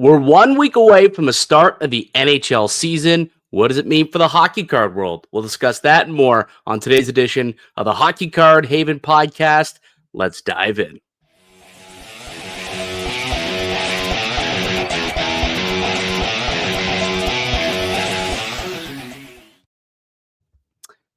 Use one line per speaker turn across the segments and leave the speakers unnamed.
We're 1 week away from the start of the NHL season. What does it mean for the hockey card world? We'll discuss that and more on today's edition of the Hockey Card Haven podcast. Let's dive in.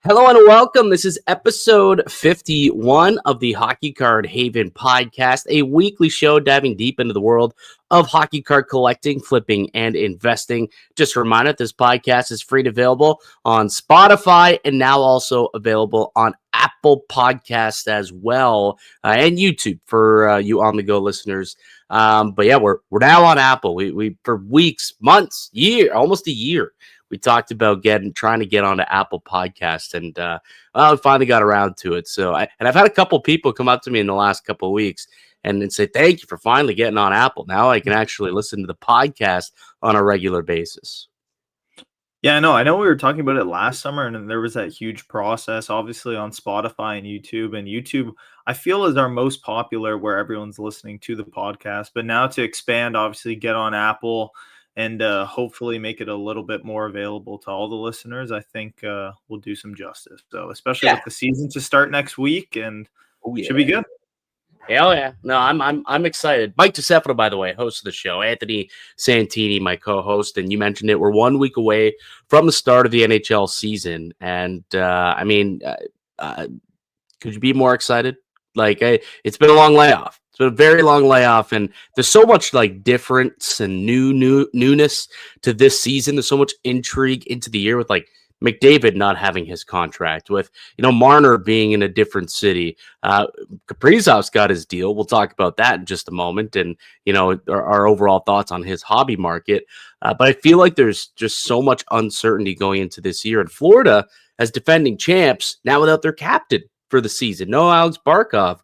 Hello and welcome. This is episode 51 of the Hockey Card Haven podcast, a weekly show diving deep into the world of hockey card collecting, flipping, and investing. Just a reminder, this podcast is free and available on Spotify and now also available on Apple Podcasts as well, and YouTube for you on-the-go listeners. But yeah, we're now on Apple. We for weeks, months, almost a year. We talked about trying to get onto Apple Podcast, and we finally got around to it. So, I've had a couple people come up to me in the last couple of weeks and say, "Thank you for finally getting on Apple. Now I can actually listen to the podcast on a regular basis."
Yeah, no, I know we were talking about it last summer, and there was that huge process, obviously, on Spotify and YouTube. And YouTube, I feel, is our most popular where everyone's listening to the podcast. But now to expand, obviously, get on Apple and hopefully make it a little bit more available to all the listeners, I think we'll do some justice. So, especially with the season to start next week, and should be good.
Hell yeah. No, I'm excited. Mike Distefano, by the way, host of the show. Anthony Santini, my co-host, and you mentioned it. We're 1 week away from the start of the NHL season, and could you be more excited? It's been a long layoff. It's been a very long layoff, and there's so much difference and newness to this season. There's so much intrigue into the year with McDavid not having his contract, with Marner being in a different city. Kaprizov's got his deal. We'll talk about that in just a moment, and our overall thoughts on his hobby market. But I feel like there's just so much uncertainty going into this year, and Florida, as defending champs, now without their captain for the season. No Alex Barkov,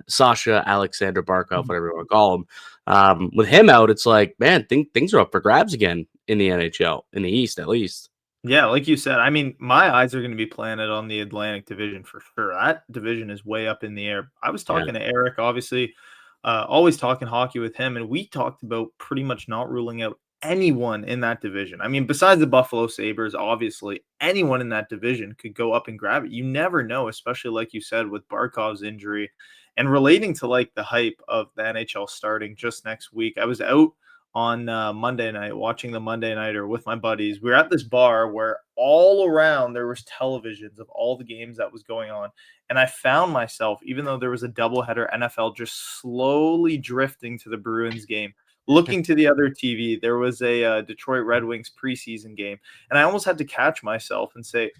Sasha Alexander Barkov, whatever you want to call him. With him out, it's like, man, things are up for grabs again in the NHL, in the East at least.
Yeah, like you said, I mean, my eyes are going to be planted on the Atlantic Division for sure. That division is way up in the air. I was talking to Eric, obviously, always talking hockey with him, and we talked about pretty much not ruling out anyone in that division. I mean, besides the Buffalo Sabres, obviously, anyone in that division could go up and grab it. You never know, especially like you said, with Barkov's injury. And relating to the hype of the NHL starting just next week, I was out on Monday night watching the Monday Nighter with my buddies. We were at this bar where all around there was televisions of all the games that was going on. And I found myself, even though there was a doubleheader NFL, just slowly drifting to the Bruins game. Looking to the other TV, there was a Detroit Red Wings preseason game. And I almost had to catch myself and say,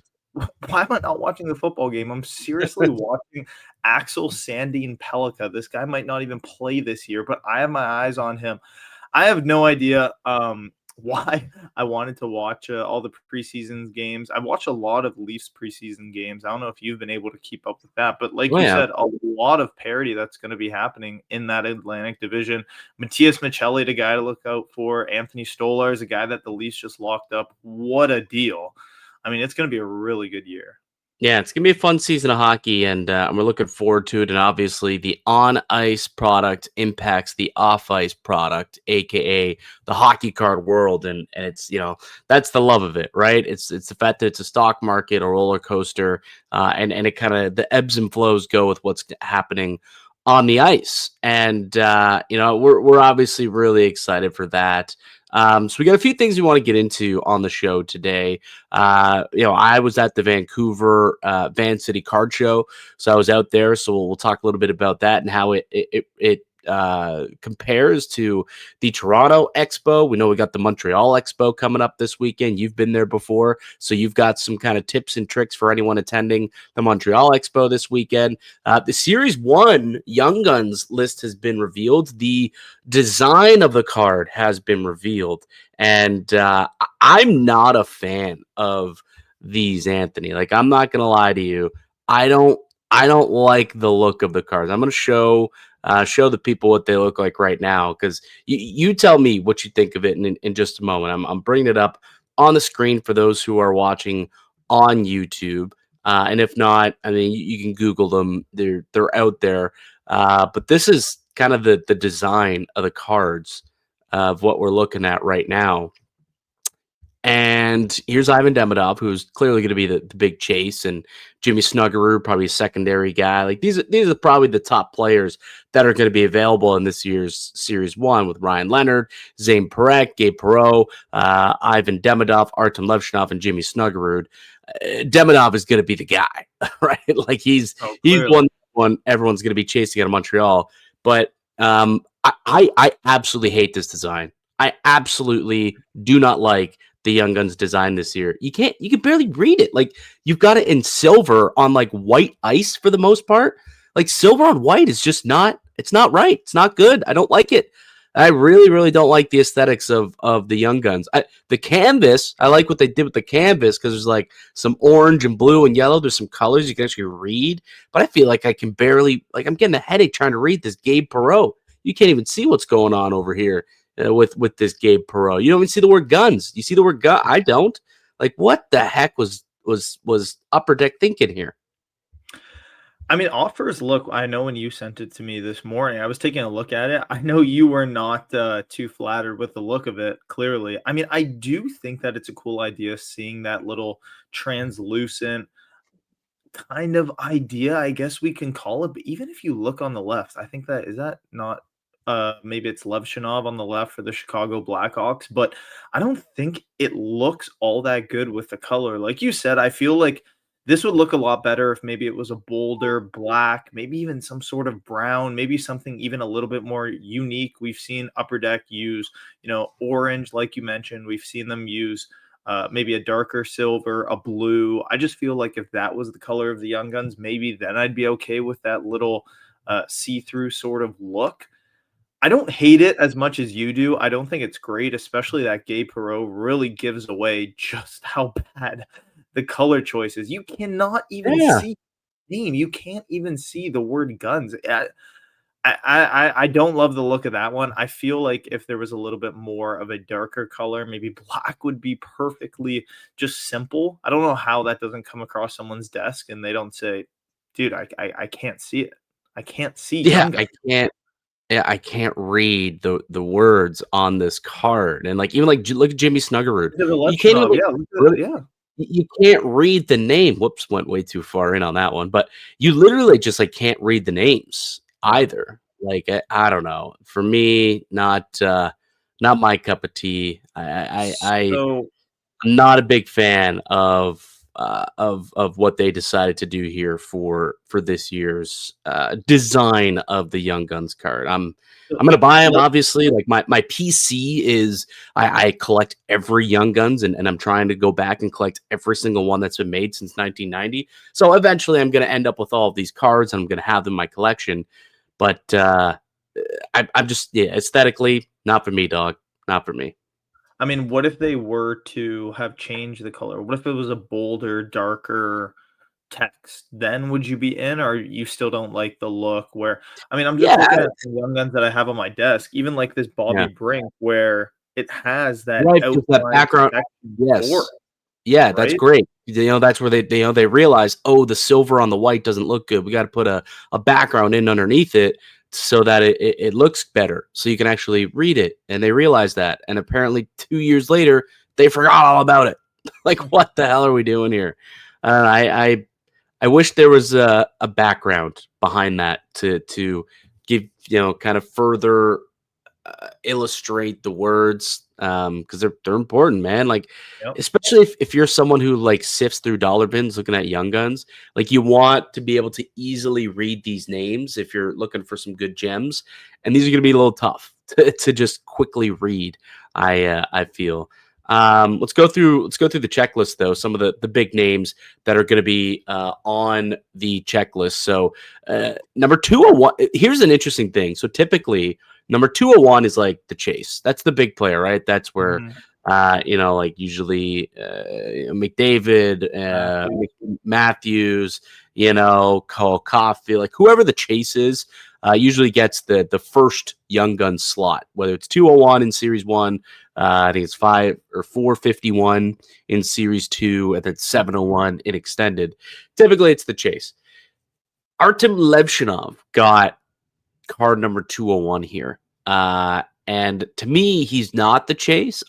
why am I not watching the football game? I'm seriously watching Axel Sandin Pellikka. This guy might not even play this year, but I have my eyes on him. I have no idea why I wanted to watch all the preseason games. I watch a lot of Leafs preseason games. I don't know if you've been able to keep up with that, but you said, a lot of parity that's going to be happening in that Atlantic Division. Matias Maccelli, the guy to look out for. Anthony Stolar is a guy that the Leafs just locked up. What a deal. I mean, it's going to be a really good year.
Yeah, it's going to be a fun season of hockey, and we're looking forward to it. And obviously, the on-ice product impacts the off-ice product, a.k.a. the hockey card world. And it's, that's the love of it, right? It's the fact that it's a stock market, a roller coaster, and it kind of, the ebbs and flows go with what's happening on the ice. And, we're obviously really excited for that. So we got a few things we want to get into on the show today. I was at the Vancouver VanCity Card Show, so I was out there. So we'll talk a little bit about that and how it compares to the Toronto Expo. We know we got the Montreal Expo coming up this weekend. You've been there before, so you've got some kind of tips and tricks for anyone attending the Montreal Expo this weekend. The Series One Young Guns list has been revealed. The design of the card has been revealed, and I'm not a fan of these, Anthony. I'm not gonna lie to you. I don't like the look of the cards. I'm gonna show the people what they look like right now, because you tell me what you think of it in just a moment. I'm bringing it up on the screen for those who are watching on YouTube, and if not, I mean, you can Google them. They're out there. But this is kind of the design of the cards of what we're looking at right now. And here's Ivan Demidov, who's clearly going to be the big chase, and Jimmy Snuggerud, probably a secondary guy. Like these are probably the top players that are going to be available in this year's Series One, with Ryan Leonard, Zane Parekh, Gabe Perreault, Ivan Demidov, Artem Levshinov, and Jimmy Snuggerud. Demidov is going to be the guy, right? Like he's
Oh,
he's
clearly.
one everyone's going to be chasing out of Montreal. But I absolutely hate this design. I absolutely do not like the Young Guns design this year. You can barely read it. Like you've got it in silver on like white ice for the most part. Like silver on white is just it's not right. It's not good. I don't like it. I really, really don't like the aesthetics of the Young Guns. The canvas, I like what they did with the canvas because there's like some orange and blue and yellow. There's some colors you can actually read, but I feel like I can barely, like I'm getting a headache trying to read this Gabe Perreault. You can't even see what's going on over here with this Gabe Perreault. You don't even see the word guns. You see the word gun? I don't. Like, what the heck was Upper Deck thinking here?
I mean, offers look, I know when you sent it to me this morning, I was taking a look at it. I know you were not too flattered with the look of it, clearly. I mean, I do think that it's a cool idea seeing that little translucent kind of idea, I guess we can call it. But even if you look on the left, I think that is that not maybe it's Levshinov on the left for the Chicago Blackhawks, but I don't think it looks all that good with the color. Like you said, I feel like this would look a lot better if maybe it was a bolder black, maybe even some sort of brown, maybe something even a little bit more unique. We've seen Upper Deck use, orange, like you mentioned. We've seen them use maybe a darker silver, a blue. I just feel like if that was the color of the Young Guns, maybe then I'd be okay with that little see-through sort of look. I don't hate it as much as you do. I don't think it's great, especially that Gabe Perreault really gives away just how bad the color choice is. You cannot even
Yeah.
see the name. You can't even see the word guns. I don't love the look of that one. I feel like if there was a little bit more of a darker color, maybe black would be perfectly just simple. I don't know how that doesn't come across someone's desk and they don't say, dude, I can't see it. I can't see
Yeah,
Young Guns.
I can't read the words on this card, and like even like look at Jimmy Snuggerud.
Look at the
You can't
Levchinov.
even
Yeah, look
really,
at yeah.
you can't read the name. Whoops, went way too far in on that one. But you literally just like can't read the names
No.
either. Like I don't know. For me, not my cup of tea.
So
I'm not a big fan of what they decided to do here for this year's design of the Young Guns card. I'm gonna buy them,
let
obviously. Like my PC is I collect every Young Guns, and I'm trying to go back and collect every single one that's been made since 1990. So eventually I'm gonna end up with all of these cards and I'm gonna have them in my collection. But I'm just, yeah, aesthetically, not for me, dog. Not for me.
I mean, what if they were to have changed the color? What if it was a bolder, darker text? Then would you be in, or you still don't like the look where I mean, I'm just
Yeah,
looking at the Young Guns that I have on my desk, even like this Bobby
yeah.
Brink where it has that
Right, because that
outline
background.
protection for
Yes.
it,
Yeah, that's
right?
great. That's where they realize, "Oh, the silver on the white doesn't look good. We gotta put a background in underneath it so that it looks better, so you can actually read it," and they realize that, and apparently 2 years later, they forgot all about it. Like, what the hell are we doing here? I wish there was a background behind that to give, kind of further illustrate the words because they're important, man. Like
Yep.
especially if you're someone who like sifts through dollar bins looking at Young Guns, like you want to be able to easily read these names if you're looking for some good gems, and these are going to be a little tough to just quickly read. I feel. Let's go through the checklist though. Some of the big names that are going to be on the checklist. So number 201. Here's an interesting thing. So typically number 201 is like the chase. That's the big player, right? That's where,
Mhm.
like usually McDavid,
Matthews.
Matthews, Cole Caulfield, like whoever the chase is, usually gets the first Young Gun slot, whether it's 201 in Series 1, I think it's 5 or 451 in Series 2, and then 701 in Extended. Typically, it's the chase. Artem Levshinov got card number 201 here. And to me, he's not the chase.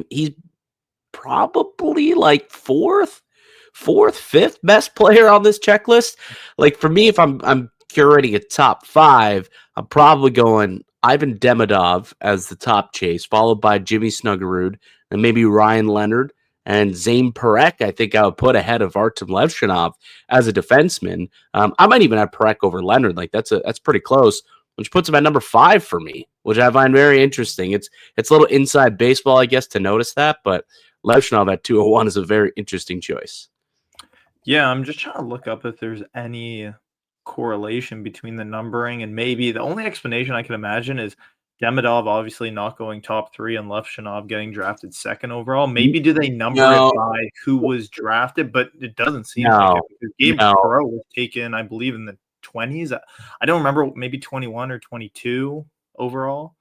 He's probably like fourth, fifth best player on this checklist. Like for me, if I'm curating a top five, I'm probably going Ivan Demidov as the top chase, followed by Jimmy Snuggerud, and maybe Ryan Leonard and Zane Perek. I think I would put ahead of Artem Levshinov as a defenseman. I might even have Perek over Leonard. Like that's pretty close, which puts him at number five for me, which I find very interesting. It's a little inside baseball, I guess, to notice that, but Levshinov at 201 is a very interesting choice.
Yeah, I'm just trying to look up if there's any correlation between the numbering, and maybe the only explanation I can imagine is Demidov obviously not going top 3 and Levshinov getting drafted second overall. Maybe do they number it
No,
by who was drafted? But it doesn't seem like it
no,
because Gabe
no.
Perreault was taken, I believe, in the 20s. I don't remember, maybe 21 or 22 overall.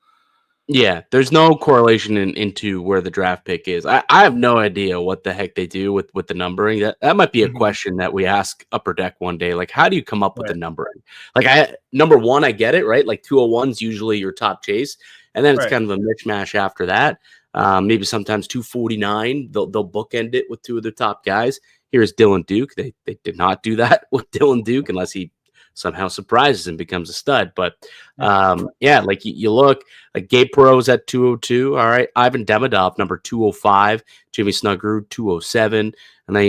Yeah, there's no correlation into where the draft pick is. I have no idea what the heck they do with the numbering. That might be a
Mhm.
question that we ask Upper Deck one day. Like, how do you come up with the
Right,
numbering? Like, number one, I get it, right? Like 201 is usually your top chase, and then it's
right.
kind of a mishmash after that. Maybe sometimes 249, they'll bookend it with two of the top guys. Here's Dylan Duke. They did not do that with Dylan Duke unless he somehow surprises and becomes a stud. But
Yeah.
yeah, like you look. Like Gabe Perreault's at 202. All right. Ivan Demidov, number 205. Jimmy Snuggerud, 207. And then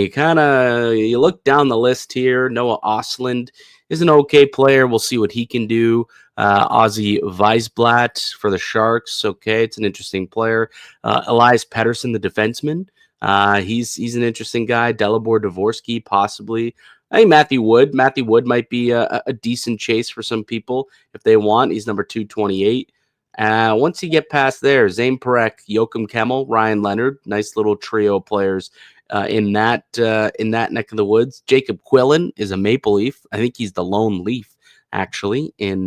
you look down the list here. Noah Osland is an okay player. We'll see what he can do. Ozzy Weisblatt for the Sharks. Okay. It's an interesting player. Elias Pettersson, the defenseman. He's an interesting guy. Delibor Dvorsky, possibly. I think Matthew Wood. Matthew Wood might be a decent chase for some people if they want. He's number 228. Once you get past there, Zane Perek, Joachim Kemmel, Ryan Leonard, nice little trio of players in that neck of the woods. Jacob Quillen is a Maple Leaf. I think he's the lone Leaf actually in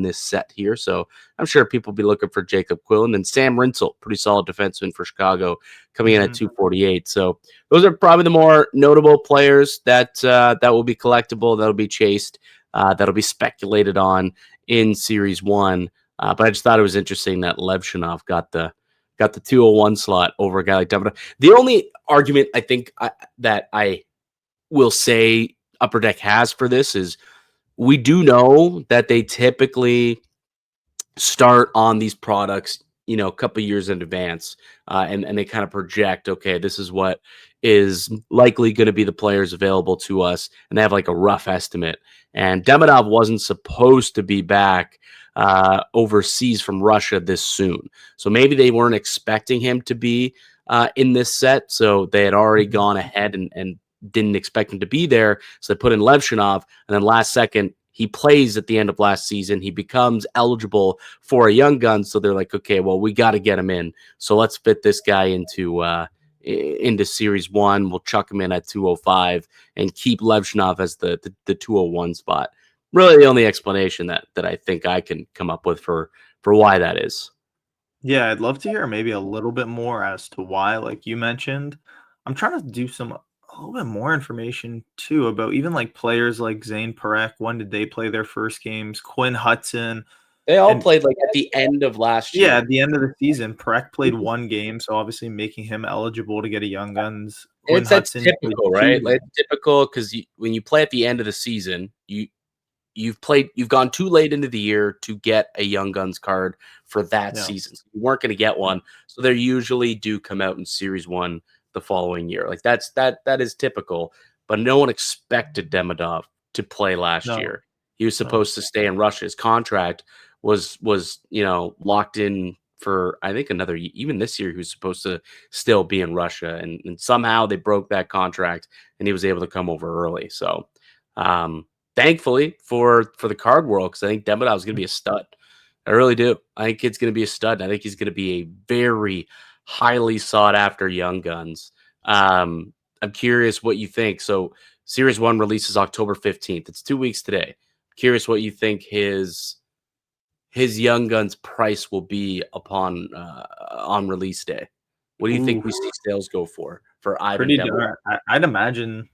this set here. So I'm sure people will be looking for Jacob Quillen and Sam Rinsel, pretty solid defenseman for Chicago, coming in at
Mhm.
248. So those are probably the more notable players that will be collectible, that'll be chased, that'll be speculated on in Series One. But I just thought it was interesting that Levshinov got the 201 slot over a guy like Demidov. The only argument I think that I will say Upper Deck has for this is we do know that they typically start on these products, a couple years in advance, and they kind of project, okay, this is what is likely going to be the players available to us, and they have like a rough estimate. And Demidov wasn't supposed to be back overseas from Russia this soon, so maybe they weren't expecting him to be in this set, so they had already
Mhm.
gone ahead and didn't expect him to be there, so they put in Levshinov, and then last second he plays at the end of last season. He becomes eligible for a young gun. So they're like, okay, well, we got to get him in. So let's fit this guy into Series One. We'll chuck him in at 205 and keep Levshinov as the 201 spot. Really, the only explanation that I think I can come up with for why that is.
Yeah, I'd love to hear maybe a little bit more as to why, like you mentioned. I'm trying to do a little bit more information too about even like players like Zane Perek. When did they play their first games? Quinn Hudson,
They all
and
played like at the end of last
yeah,
year.
at the end of the season, Perek played 1 game, so obviously making him eligible to get a Young Guns. Quinn
That's
Hudson played
typical,
2
right? Like,
games.
it's typical because when you play at the end of the season, you've gone too late into the year to get a Young Guns card for that
Yeah,
season. So you weren't going to get
yeah,
one, so they usually do come out in Series One the following year. Like that is typical, but no one expected Demidov to play last
no,
year. He was
no,
supposed to stay in Russia. His contract was locked in for I think another even this year he was supposed to still be in Russia, and somehow they broke that contract and he was able to come over early. So um thankfully for the card world, because I think Demidov is going to be a stud. I really do. I think it's going to be a stud. I think he's going to be a very highly sought after young guns. I'm curious what you think. So Series One releases October 15th. It's 2 weeks today. Curious what you think his young guns price will be upon on release day. What do you think
ooh,
we see sales go for Ivan
pretty
Demidov?
darn. I'd imagine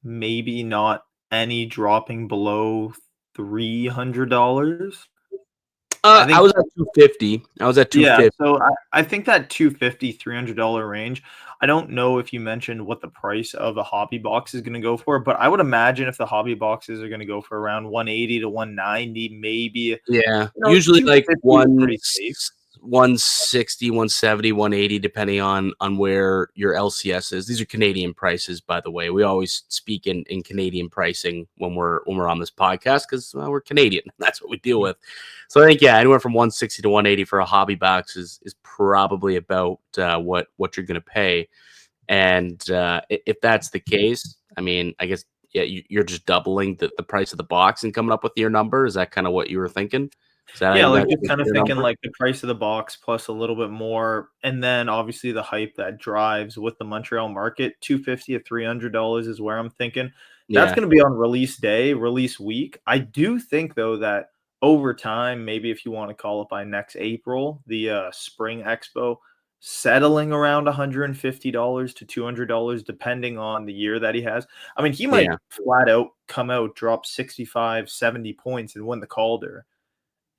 maybe not any dropping below $300. I
I
think
was at 250. I was at
yeah,
250.
so I think that $250, $300 range, I don't know if you mentioned what the price of a hobby box is gonna go for, but I would imagine if the hobby boxes are gonna go for around 180 to 190, maybe,
Yeah, usually like
250 is pretty safe.
160, 170, 180, depending on where your LCS is. These are Canadian prices, by the way. We always speak in Canadian pricing when we're on this podcast because we're Canadian. That's what we deal
Mhm.
with. So I think anywhere from 160 to 180 for a hobby box is probably about what you're going to pay. And if that's the case, I mean, I guess yeah, you're just doubling the price of the box and coming up with your number. Is that kind of what you were thinking? Is that how
Yeah,
you
like,
got
just
to
kinda
your
thinking,
number?
like, the price of the box plus a little bit more, and then obviously the hype that drives with the Montreal market, 250 to $300 is where I'm thinking. That's
Yeah,
gonna be on release day, release week. I do think, though, that over time, maybe if you wanna call it by next April, the, Spring Expo, settling around $150 to $200 depending on the year that he has. I mean, he might
yeah,
flat out come out, drop 65, 70 points, and win the Calder.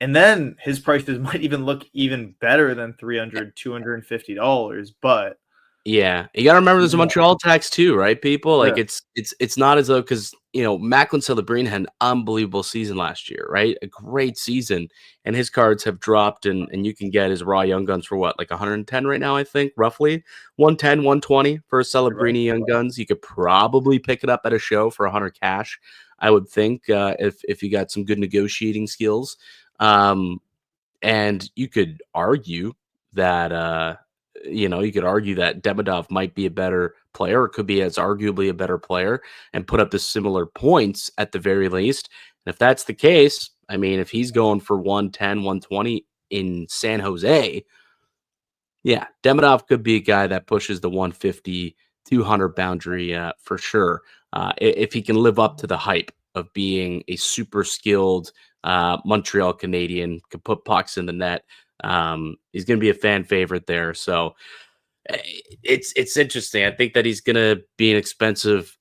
And then his prices might even look even better than 300, $250, but
yeah. You got to remember there's a
yeah,
Montreal tax too, right? People like
yeah,
it's not as though because Macklin Celebrini had an unbelievable season last year, right? A great season, and his cards have dropped, and you can get his raw young guns for what like 110 right now, I think roughly 110, 120 for a
you're right.
Celebrini young guns. You could probably pick it up at a show for 100 cash, I would think, if you got some good negotiating skills. Um, And you could argue that, you could argue that Demidov might be a better player or could be as arguably a better player and put up the similar points at the very least. And if that's the case, I mean, if he's going for 110, 120 in San Jose, yeah, Demidov could be a guy that pushes the 150, 200 boundary for sure. If he can live up to the hype of being a super skilled Montreal Canadian, could put pucks in the net. He's going to be a fan favorite there. So eh, it's interesting. I think that he's going to be an expensive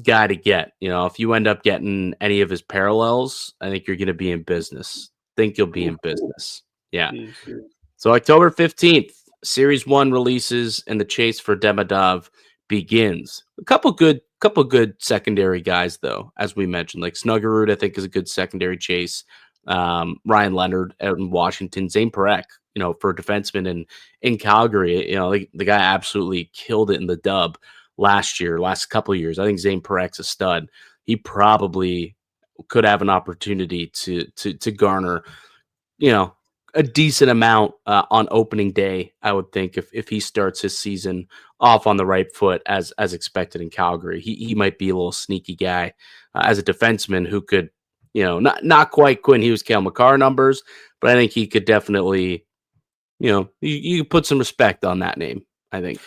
guy to get. If you end up getting any of his parallels, I think you're going to be in business. Think you'll be
Oof,
in business. Yeah.
jeez.
So October 15th, Series One releases and the chase for Demidov begins. A couple good secondary guys though, as we mentioned, like Snuggerud, I think is a good secondary chase. Ryan Leonard out in Washington, Zane Parekh, for a defenseman in Calgary, the guy absolutely killed it in the dub last year, last couple of years. I think Zane Parech's a stud. He probably could have an opportunity to garner you know, a decent amount on opening day, I would think, if he starts his season off on the right foot as expected in Calgary. He might be a little sneaky guy as a defenseman who could, not quite Quinn Hughes, Cale Makar numbers, but I think he could definitely, you could put some respect on that name. I think.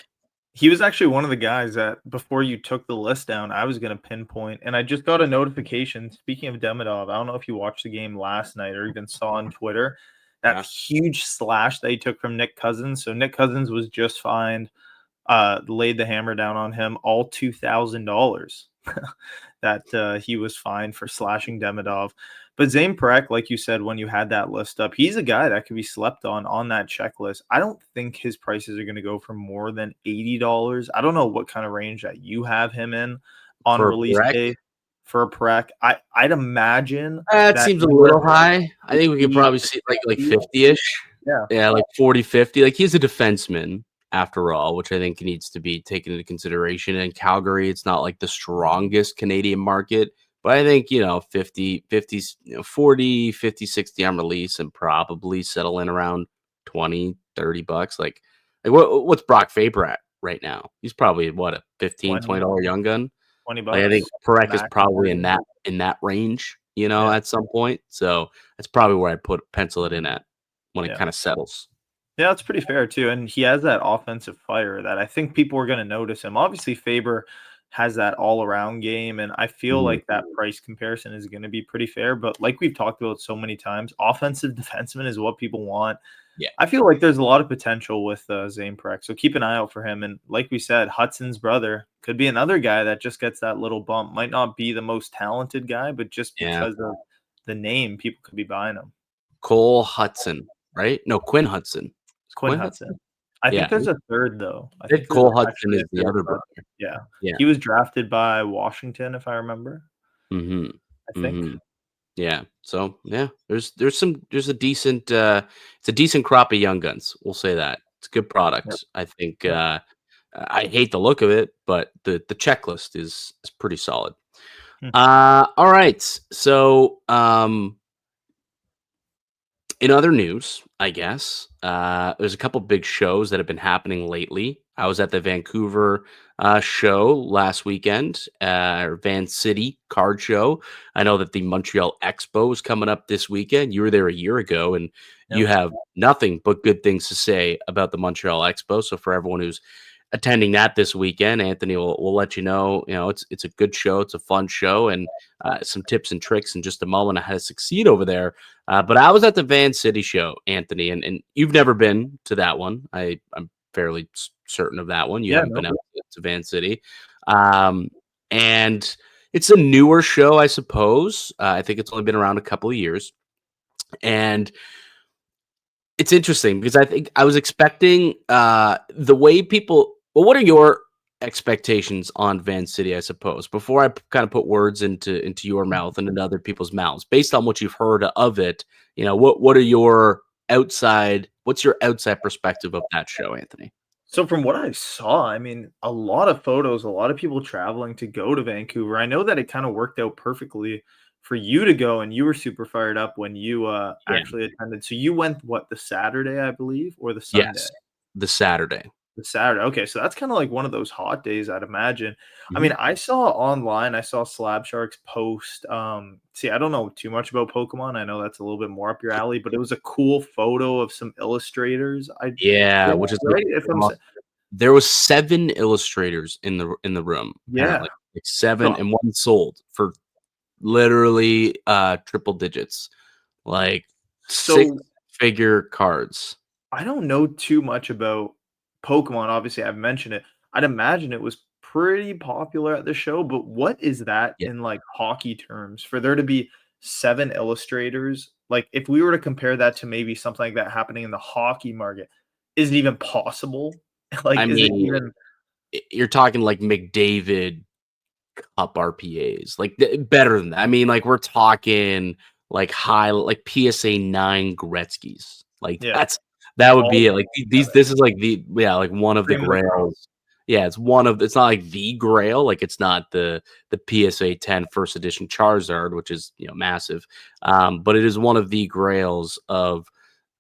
He was actually one of the guys that before you took the list down, I was gonna pinpoint, and I just got a notification. Speaking of Demidov, I don't know if you watched the game last night or even saw on Twitter that
Yeah.
huge slash that he took from Nick Cousins. So Nick Cousins was just fined, laid the hammer down on him, all $2,000 that he was fined for slashing Demidov. But Zane Parekh, like you said, when you had that list up, he's a guy that could be slept on that checklist. I don't think his prices are going to go for more than $80. I don't know what kind of range that you have him in on
For
release
Parekh,
day for a Parekh. I'd imagine
it
that
seems a
anywhere
little
from
high. I think we could
50
probably
to
see like
60.
50-ish.
Yeah.
Yeah, like 40, 50. Like he's a defenseman after all, which I think needs to be taken into consideration. In Calgary, it's not like the strongest Canadian market, but I think, 50, 50, 40, 50, 60 on release and probably settle in around 20, $30. Like what's Brock Faber at right now? He's probably what, a 15,
20,
$20 young gun. Like I think
$20
Parekh is
max.
probably in that range,
Yeah.
at some point. So that's probably where I'd pencil it in at when it
Yeah.
kind of settles.
Yeah, that's pretty fair too, and he has that offensive fire that I think people are gonna notice him. Obviously, Faber, has that all around game. And I feel
Mhm.
like that price comparison is going to be pretty fair. But like we've talked about so many times, offensive defenseman is what people want.
Yeah.
I feel like there's a lot of potential with Zane Prek, so keep an eye out for him. And like we said, Hudson's brother could be another guy that just gets that little bump. Might not be the most talented guy, but just
Yeah.
because of the name, people could be buying him.
Cole Hudson, right? No, Quinn Hudson. Is
Quinn
Quinn
Hudson.
Hudson?
I think
Yeah.
there's a third though. I
If
think there's
Cole Hudson
actually
is
a
the
third
other
brother.
brother.
Yeah,
Yeah.
he was drafted by Washington, if I remember.
Mhm.
I think.
Mhm. Yeah. So, yeah, there's a decent, it's a decent crop of young guns, we'll say that. It's a good
Yep.
product. I think,
Yep.
I hate the look of it, but the checklist is pretty solid.
Hmm.
All right. So, in other news, I guess, there's a couple big shows that have been happening lately. I was at the Vancouver show last weekend, VanCity Card Show. I know that the Montreal Expo is coming up this weekend. You were there a year ago, and you
Yep.
have nothing but good things to say about the Montreal Expo. So for everyone who's attending that this weekend, Anthony will let you know. You know, it's a good show, it's a fun show, and some tips and tricks in just a moment on how to succeed over there. But I was at the VanCity show, Anthony, and you've never been to that one. I'm fairly certain of that one. You
Yeah.
haven't been
No.
out to VanCity, um, and it's a newer show, I suppose. I think it's only been around a couple of years, and it's interesting because I think I was expecting the way people. Well, what are your expectations on VanCity? I suppose before I kind of put words into your mouth and into other people's mouths, based on what you've heard of it, you know, what are your outside? What's your outside perspective of that show, Anthony?
So from what I saw, I mean, a lot of photos, a lot of people traveling to go to Vancouver. I know that it kind of worked out perfectly for you to go, and you were super fired up when you
Yeah.
actually attended. So you went what, the Saturday, I believe, or the Sunday?
Yes, the Saturday.
The Saturday. Okay, so that's kind of like one of those hot days, I'd imagine. I
Mhm.
mean, I saw online, I saw Slab Sharks post. See, I don't know too much about Pokemon. I know that's a little bit more up your alley, but it was a cool photo of some illustrators. I
Yeah,
think,
which is
right? If I'm saying,
there was 7 illustrators in the room,
yeah.
apparently. Like 7
So
and 1 sold for literally, triple digits, like
so
six-figure cards.
I don't know too much about Pokemon. Obviously, I've mentioned it. I'd imagine it was pretty popular at the show, but what is that
Yeah.
in like hockey terms for there to be 7 illustrators? Like if we were to compare that to maybe something like that happening in the hockey market, is it even possible? Like,
I
is it
mean,
even
you're talking like McDavid Cup RPAs, like, better than that. I mean, like, we're talking, like, high like, PSA 9 Gretzky's. Like,
yeah,
that would
all
be it.
put
Like, these
together?
this is, like, like, one of the
Cream of the crop.
grails. Yeah, it's not, like, the grail, like, it's not the PSA 10 first edition Charizard, which is, you know, massive, but it is one of the grails of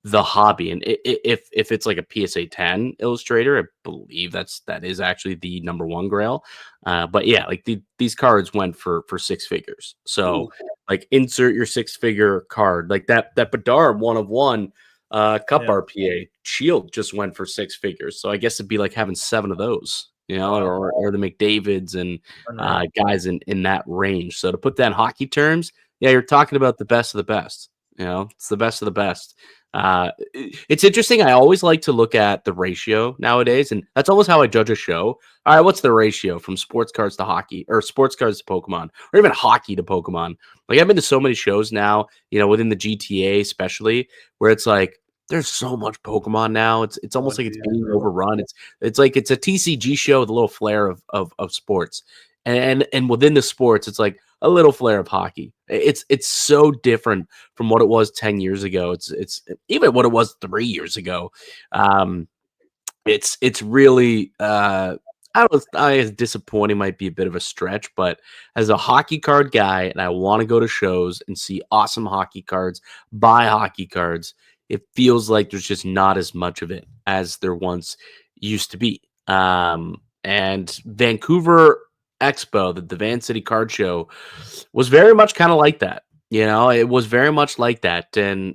the hobby, and if it's like a PSA 10 illustrator, I believe that is actually the number one grail. But yeah, like these cards went for six figures. So
Ooh,
like insert your six figure card, like that Bedard one of one cup
yeah,
RPA shield just went for six figures. So I guess it'd be like having 7 of those, you know,
wow,
or the McDavids and
unreal.
guys in that range. So to put that in hockey terms, yeah, you're talking about the best of the best. You know, it's the best of the best. It's interesting. I always like to look at the ratio nowadays, and that's almost how I judge a show. All right, what's the ratio from sports cards to hockey, or sports cards to Pokemon, or even hockey to Pokemon? Like I've been to so many shows now, you know, within the GTA especially, where it's like there's so much Pokemon now. It's
Oh,
almost like it's
geez,
being
bro.
overrun. It's like it's a TCG show with a little flair of sports, and within the sports, it's like a little flair of hockey. It's so different from what it was 10 years ago. It's even what it was 3 years ago. Um, it's really, I don't know, I guess disappointing might be a bit of a stretch, but as a hockey card guy, and I wanna go to shows and see awesome hockey cards, buy hockey cards, it feels like there's just not as much of it as there once used to be. And Vancouver Expo, the VanCity Card Show, was very much kinda like that, you know? It was very much like that, and,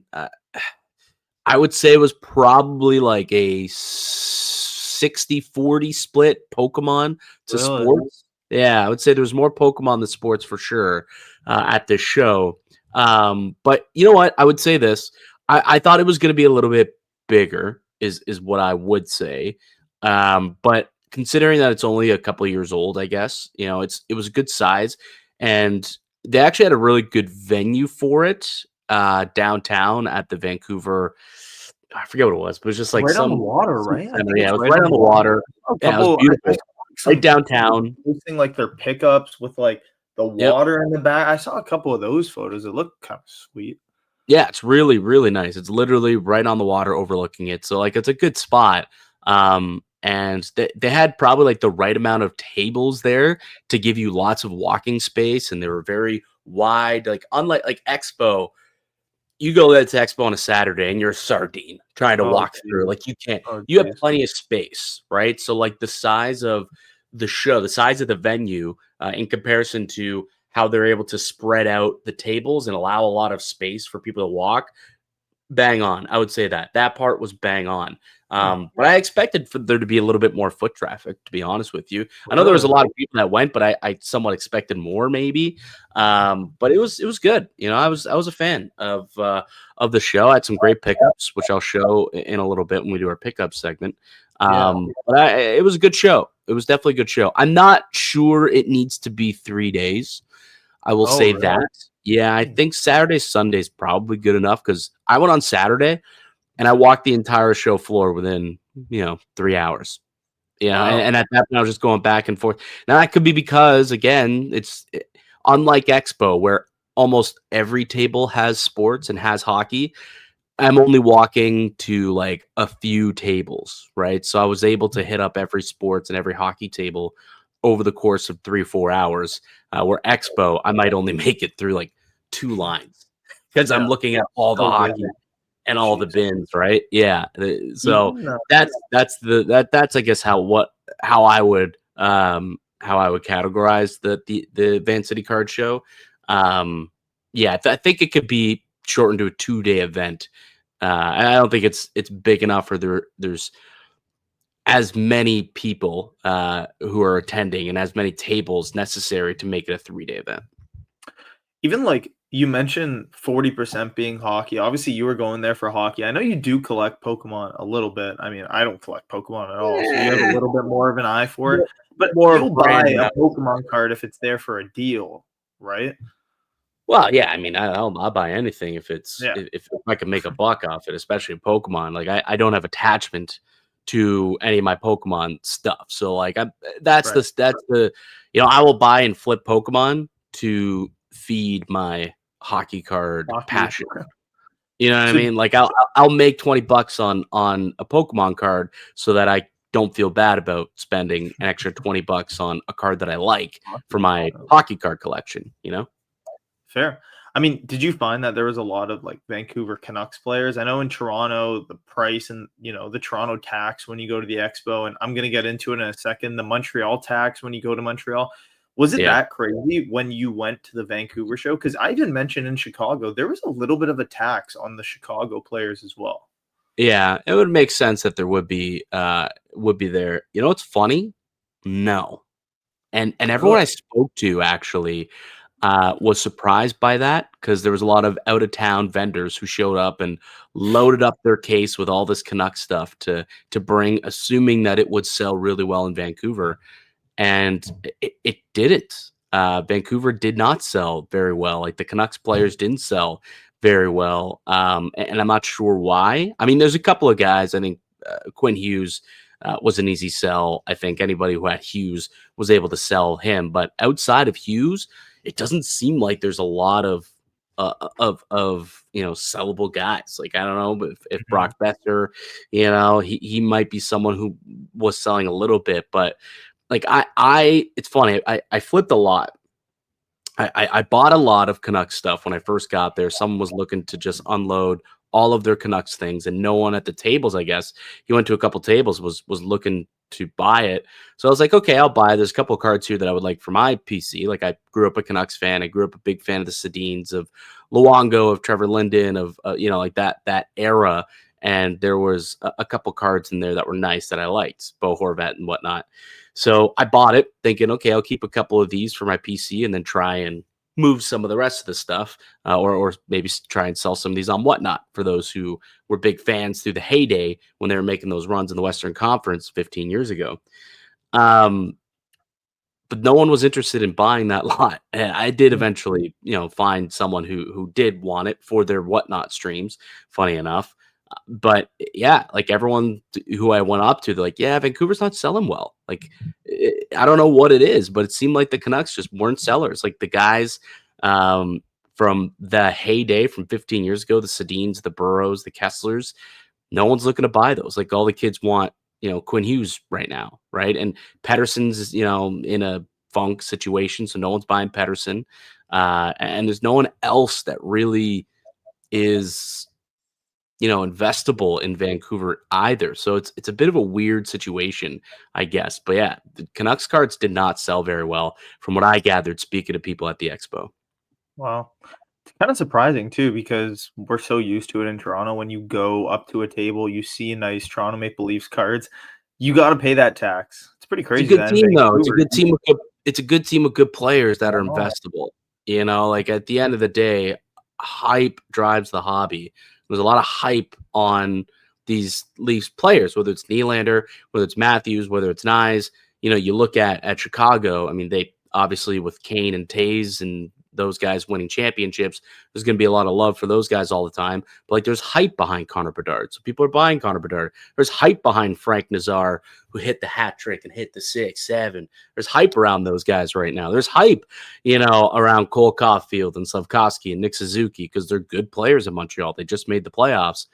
I would say it was probably like a 60-40 split Pokemon to
Really?
sports. Yeah, I would say there was more Pokemon than sports for sure at this show. But you know what? I would say this. I thought it was going to be a little bit bigger, is what I would say. But considering that it's only a couple of years old, I guess it was a good size, and they actually had a really good venue for it downtown at the Vancouver. I forget what it was, but it was just like
Right on the water,
some
right? I
center.
think
Yeah,
it's
it was
right
right
on
on
the
the
water.
water.
A
Yeah, it was
couple I
beautiful.
saw
Right
some photos
downtown.
posting, like, their pickups with, like, the
Yep.
water in the back. I saw a couple of those photos. It looked kinda sweet.
Yeah, it's really, really nice. It's literally right on the water overlooking it. So like it's a good spot. And they had probably like the right amount of tables there to give you lots of walking space, and they were very wide. Like unlike like Expo, you go there to Expo on a Saturday and you're a sardine trying to
Oh,
walk through.
geez.
Like you can't,
Oh,
you have
geez.
plenty of space, right? So like the size of the show, the size of the venue, in comparison to how they're able to spread out the tables and allow a lot of space for people to walk. Bang on. I would say that part was bang on.
Huh.
But I expected for there to be a little bit more foot traffic, to be honest with you. I know there was a
Really?
lot of people that went, but I somewhat expected more, maybe. But it was good. I was a fan of the show. I had some great pickups, which I'll show in a little bit when we do our pickup segment.
Yeah.
But it was a good show. It was definitely a good show. I'm not sure it needs to be 3 days. I will
Oh,
say
really?
that. Yeah, I
Hmm.
think Saturday, Sunday's probably good enough because I went on Saturday and I walked the entire show floor within 3 hours. Yeah, and,
Wow.
and at that point, I was just going back and forth. Now that could be because again, unlike Expo where almost every table has sports and has hockey. I'm only walking to like a few tables, right? So I was able to hit up every sports and every hockey table over the course of 3 or 4 hours. Where Expo, I might only make it through like two lines because I'm
Yeah.
looking at all the
So busy.
hockey and all the
Jeez.
bins, right? Yeah. So
Even,
that's I guess how I would categorize the VanCity Card show. Yeah, I think it could be shortened to a 2-day event. And I don't think it's big enough, or there's as many people who are attending and as many tables necessary to make it a 3-day event.
even like you mentioned 40% being hockey. Obviously, you were going there for hockey. I know you do collect Pokemon a little bit. I mean, I don't collect Pokemon at all, so you have a
Eh,
little bit more of an eye for it.
more,
But
more of
you'll buy
branding,
a
I would say.
Pokemon card if it's there for a deal, right?
Well, yeah, I mean, I'll buy anything
Yeah,
if I can make a buck off it, especially in Pokemon. Like I don't have attachment to any of my Pokemon stuff, so like
right.
that's the I will buy and flip Pokemon to feed my hockey card
Hockey.
passion. You know what I
So
mean? Like I'll make $20 on a Pokemon card so that I don't feel bad about spending an extra $20 on a card that I like for
hockey.
my hockey card collection. You know?
Fair. I mean, did you find that there was a lot of like Vancouver Canucks players? I know in Toronto, the price and the Toronto tax when you go to the Expo, and I'm gonna get into it in a second, the Montreal tax when you go to Montreal. Was it
Yeah.
that crazy when you went to the Vancouver show? Because I didn't mention in Chicago, there was a little bit of a tax on the Chicago players as well.
Yeah, it would make sense that there would be there. You know what's funny? No. And everyone
Really?
I spoke to actually was surprised by that because there was a lot of out of town vendors who showed up and loaded up their case with all this Canuck stuff to bring, assuming that it would sell really well in Vancouver, and it didn't. Vancouver did not sell very well. Like the Canucks players didn't sell very well, and I'm not sure why. I mean, there's a couple of guys. I think Quinn Hughes was an easy sell. I think anybody who had Hughes was able to sell him, but outside of Hughes, it doesn't seem like there's a lot of sellable guys. Like I don't know if
Mhm.
Brock Besser, he might be someone who was selling a little bit, but like it's funny. I flipped a lot. I bought a lot of Canucks stuff when I first got there. Someone was looking to just unload all of their Canucks things, and no one at the tables. I guess he went to a couple tables was looking to buy it. So I was like, okay, I'll buy. There's a couple of cards here that I would like for my PC. Like I grew up a Canucks fan. I grew up a big fan of the Sedins, of Luongo, of Trevor Linden, of like that era. and there was a couple cards in there that were nice that I liked, Bo Horvat and whatnot. So I bought it thinking, okay, I'll keep a couple of these for my PC and then try and move some of the rest of the stuff, or maybe try and sell some of these on Whatnot for those who were big fans through the heyday when they were making those runs in the Western Conference 15 years ago. Um, but no one was interested in buying that lot. And I did eventually, find someone who did want it for their Whatnot streams. Funny enough, but yeah, like everyone who I went up to, they're like, "Yeah, Vancouver's not selling well." Like, I don't know what it is, but it seemed like the Canucks just weren't sellers. Like the guys from the heyday from 15 years ago, the Sedins, the Burrows, the Kesslers, no one's looking to buy those. Like all the kids want, Quinn Hughes right now, right? And Pedersen's, in a funk situation, so no one's buying Pedersen. And there's no one else that really is, investable in Vancouver either. So it's a bit of a weird situation, I guess. But yeah, the Canucks cards did not sell very well from what I gathered speaking to people at the Expo.
Wow. It's kind of surprising too, because we're so used to it in Toronto. When you go up to a table, you see nice Toronto Maple Leafs cards, you got to pay that tax. It's pretty
It's a
crazy
good
that in
team though. It's a
Vancouver.
good team with it's a good team with good players that are
Oh,
investable. Like at the end of the day, hype drives the hobby. There's a lot of hype on these Leafs players, whether it's Nylander, whether it's Matthews, whether it's Nyes. You look at Chicago. I mean, they obviously with Kane and Taves and those guys winning championships, there's going to be a lot of love for those guys all the time. But like, there's hype behind Connor Bedard, so people are buying Connor Bedard. There's hype behind Frank Nazar, who hit the hat trick and hit the 6-7. There's hype around those guys right now. There's hype, around Cole Caulfield and Slavkovsky and Nick Suzuki because they're good players in Montreal. They just made the playoffs.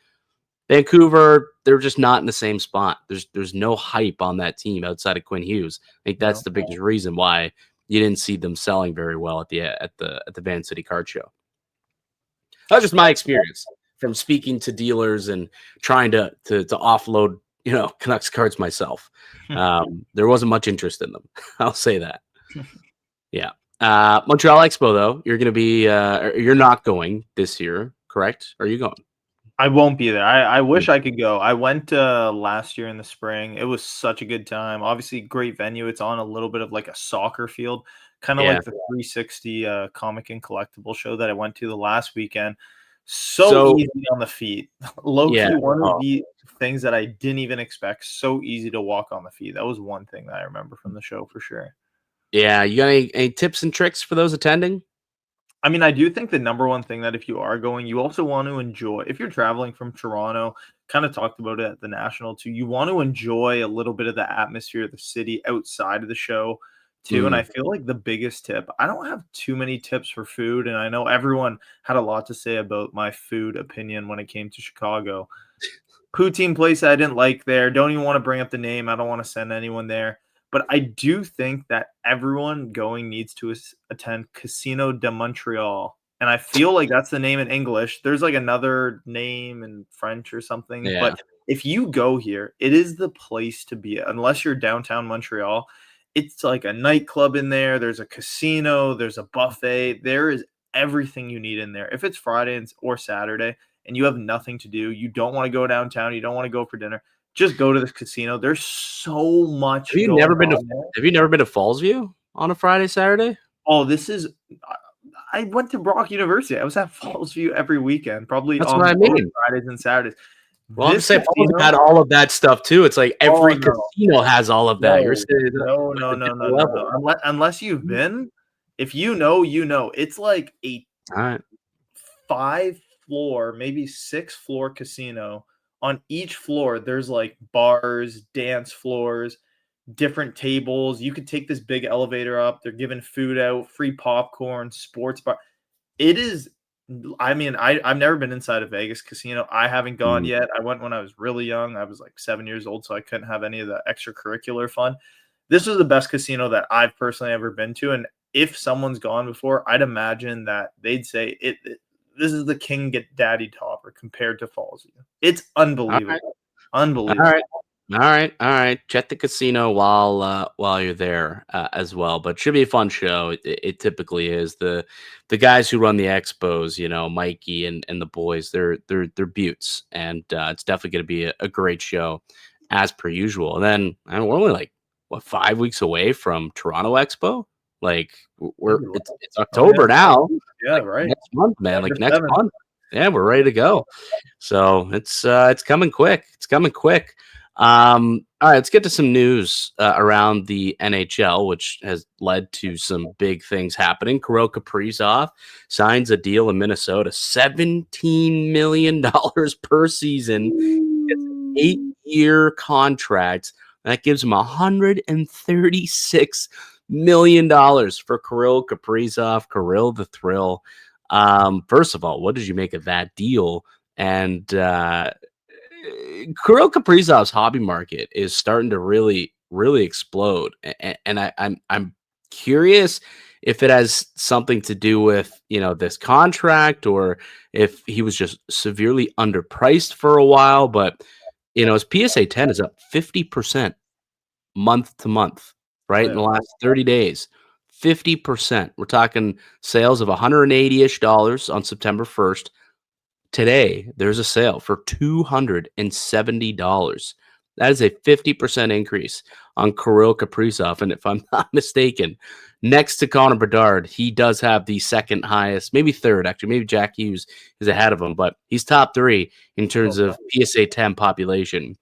Vancouver, they're just not in the same spot. There's no hype on that team outside of Quinn Hughes. I think that's
no.
the biggest reason why you didn't see them selling very well at the VanCity Card Show. That's just my experience from speaking to dealers and trying to offload, Canucks cards myself. There wasn't much interest in them. I'll say that. Yeah. Montreal Expo though, you're going to be you're not going this year, correct? Are you going?
I won't be there. I wish I could go. I went last year in the spring. It was such a good time. Obviously, great venue. It's on a little bit of like a soccer field, kind of
Yeah.
like the 360 comic and collectible show that I went to the last weekend. So
So
easy on the feet. Low
yeah.
key, one of
Oh,
the things that I didn't even expect. So easy to walk on the feet. That was one thing that I remember from the show for sure.
yeah. You got any tips and tricks for those attending?
I mean, I do think the number one thing that if you are going, you also want to enjoy. If you're traveling from Toronto, kind of talked about it at the National too, you want to enjoy a little bit of the atmosphere of the city outside of the show too. And I
Mm.
feel like the biggest tip, I don't have too many tips for food. And I know everyone had a lot to say about my food opinion when it came to Chicago. Poutine place I didn't like there. Don't even want to bring up the name. I don't want to send anyone there. But I do think that everyone going needs to attend Casino de Montreal. And I feel like that's the name in English. There's like another name in French or something.
Yeah.
But if you go here, it is the place to be. Unless you're downtown Montreal, it's like a nightclub in there. There's a casino. There's a buffet. There is everything you need in there. If it's Friday or Saturday, and you have nothing to do, you don't want to go downtown, you don't want to go for dinner, just go to the casino. There's so much going on there.
Have you never been to Fallsview on a Friday, Saturday?
Oh, this is I went to Brock University. I was at Fallsview every weekend, probably
That's what
on
I
both
mean.
Fridays and Saturdays.
Well, I'm
This
saying Fallsview
casino,
had all of that stuff too. It's like
oh
every
no,
casino has all of that. You're
no,
saying
no,
like
no,
a
no, no,
different
no, no.
level.
Unless you've
Mm.
been, if you know, you know. It's like a
All right.
5 floor, maybe 6 floor casino. On each floor, there's like bars, dance floors, different tables. You could take this big elevator up. They're giving food out, free popcorn, sports bar. It is, I mean, I've never been inside a Vegas casino. I haven't gone
Mm.
yet. I went when I was really young. I was like 7 years old, so I couldn't have any of the extracurricular fun. This was the best casino that I've personally ever been to. And if someone's gone before, I'd imagine that they'd say this is the king get daddy topper compared to Fallsview. It's
All right.
unbelievable.
All
Unbelievable.
right. All right. Check the casino while you're there as well. But should be a fun show. It typically is. The guys who run the expos, Mikey and the boys, they're buttes, and it's definitely going to be a great show as per usual. And then we're only like what 5 weeks away from Toronto Expo. Like we're
Maybe less.
it's
Oh yeah,
October now.
yeah,
Like
right.
next month, man. Like
November
next
7th.
month. Yeah, we're ready to go. So it's coming quick. It's coming quick. All right, let's get to some news around the NHL, which has led to some big things happening. Kirill Kaprizov signs a deal in Minnesota, $17 million per season. It's an eight-year contract that gives him $136 million for Kirill Kaprizov. Kirill the Thrill. First of all, what did you make of that deal? And Kirill Kaprizov's hobby market is starting to really, really explode, and I'm curious if it has something to do with this contract or if he was just severely underpriced for a while. But his PSA 10 is up 50% month to month,
Oh
right in
yeah.
the last 30 days. 50%. We're talking sales of $180-ish on September 1st. Today, there's a sale for $270. That is a 50% increase on Kirill Kaprizov. And if I'm not mistaken, next to Connor Bedard, he does have the second highest, maybe third, actually. Maybe Jack Hughes is ahead of him, but he's top three in terms
Oh,
of PSA 10 population.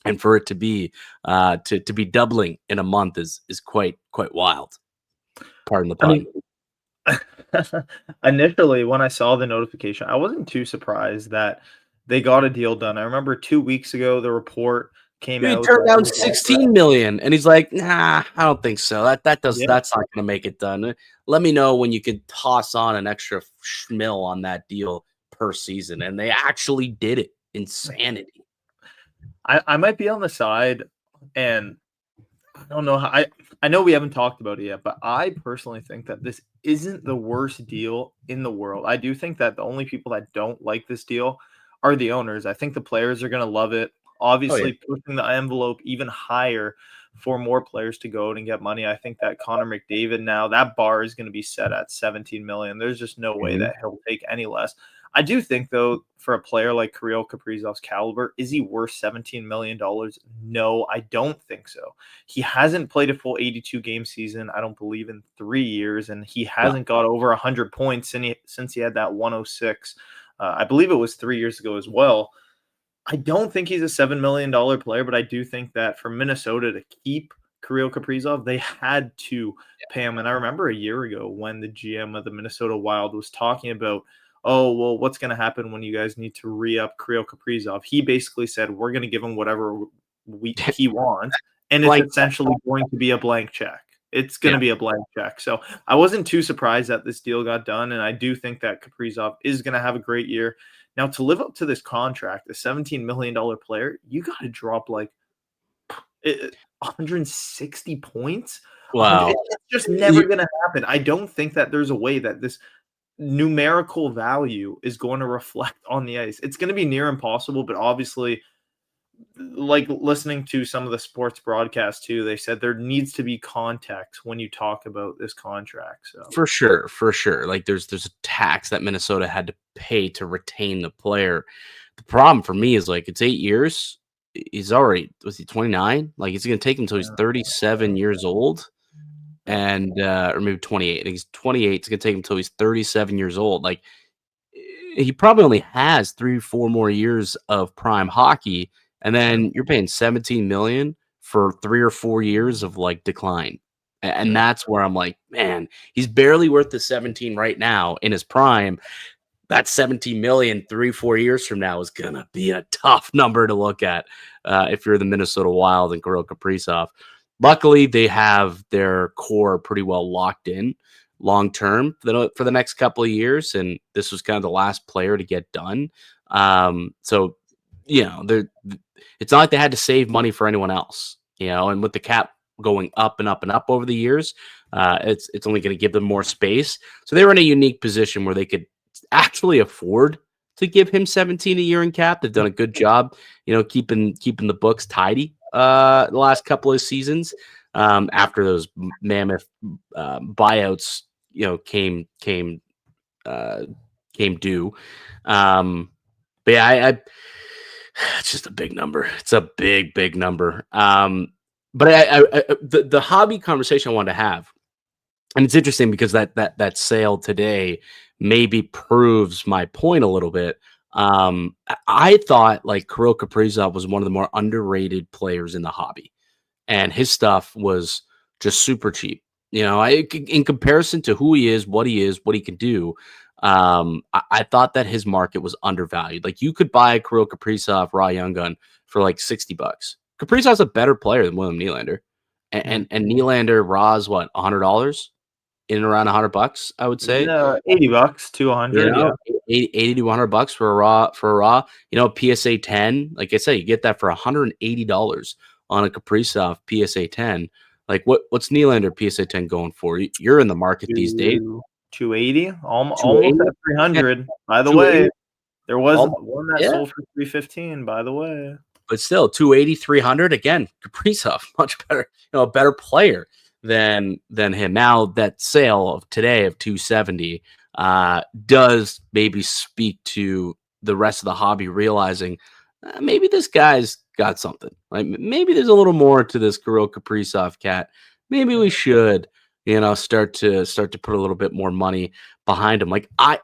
And for it to be to be doubling in a month is quite wild. Pardon the
I
pun.
mean, initially, when I saw the notification, I wasn't too surprised that they got a deal done. I remember 2 weeks ago, the report came
He
out
turned
that it
down
was all set.
16 million and he's like, "Nah, I don't think so.
Yeah.
That's not gonna make it done. Let me know when you can toss on an extra schmil on that deal per season." And they actually did it. Insanity.
I might be on the side, and I don't know how I know we haven't talked about it yet, but I personally think that this isn't the worst deal in the world. I do think that the only people that don't like this deal are the owners. I think the players are going to love it.
Oh yeah.
Obviously, pushing the envelope even higher for more players to go out and get money. I think that Connor McDavid now, that bar is going to be set at 17 million. There's just no way
Mhm.
that he'll take any less. I do think though, for a player like Kirill Kaprizov's caliber, is he worth $17 million? No, I don't think so. He hasn't played a full 82 game season, I don't believe, in 3 years, and he
No.
hasn't got over 100 points since he had that 106. I believe it was 3 years ago as well. I don't think he's a $7 million player, but I do think that for Minnesota to keep Kirill Kaprizov, they had to pay him. And I remember a year ago when the GM of the Minnesota Wild was talking about, oh, well, what's going to happen when you guys need to re-up Kirill Kaprizov? He basically said, we're going to give him whatever he wants, and it's
Blank check.
essentially going to be a blank check. It's going
Yeah.
to be a blank check. So I wasn't too surprised that this deal got done, and I do think that Kaprizov is going to have a great year. Now, to live up to this contract, a $17 million player, you got to drop like 160 points. 100,
Wow.
it's just never going to happen. I don't think that there's a way that this numerical value is going to reflect on the ice. It's going to be near impossible, but obviously, like listening to some of the sports broadcasts too, they said there needs to be context when you talk about this contract. So,
For sure, for sure. Like there's a tax that Minnesota had to pay to retain the player. The problem for me is like it's 8 years. He's already was he 29? Like it's gonna take him until he's 37 years old. And or maybe 28. I think he's 28. It's gonna take him until he's 37 years old. Like he probably only has 3 or 4 more years of prime hockey, and
yeah,
then you're paying 17 million for 3 or 4 years of like decline. And
yeah.
that's where I'm like, man, he's barely worth the 17 right now in his prime. That 17 million 3 or 4 years from now is gonna be a tough number to look at if you're the Minnesota Wild and Kirill Kaprizov. Luckily, they have their core pretty well locked in long term for the next couple of years, and this was kind of the last player to get done. So they're it's not like they had to save money for anyone else, and with the cap going up and up and up over the years, it's only going to give them more space. So they were in a unique position where they could actually afford to give him 17 a year in cap. They've done a good job, keeping the books tidy the last couple of seasons. After those mammoth buyouts, came due. But yeah, it's just a big number. It's a big, big number. But the hobby conversation I wanted to have, and it's interesting because that sale today maybe proves my point a little bit. I thought like Kirill Kaprizov was one of the more underrated players in the hobby, and his stuff was just super cheap. In comparison to who he is, what he can do. I thought that his market was undervalued. Like you could buy a Kirill Kaprizov raw young gun for like $60. Kaprizov's a better player than William Nylander, and Nylander raw's what, $100, in and around $100, I would say.
No, $80 to 100, yeah.
80 to $100 for a raw. PSA 10. Like I said, you get that for $180 on a Kaprizov PSA 10. Like what's Nylander PSA 10 going for? You're in the market these days.
280, almost
280?
at 300.
Yeah.
By the way, there was one that
Yeah.
sold for 315. By the way,
but still 280, 300 again. Kaprizov, much better, a better player than him. Now that sale of today of 270 does maybe speak to the rest of the hobby realizing maybe this guy's got something. Right? Maybe there's a little more to this Kirill Kaprizov cat. Maybe we should, start to put a little bit more money behind him. Like I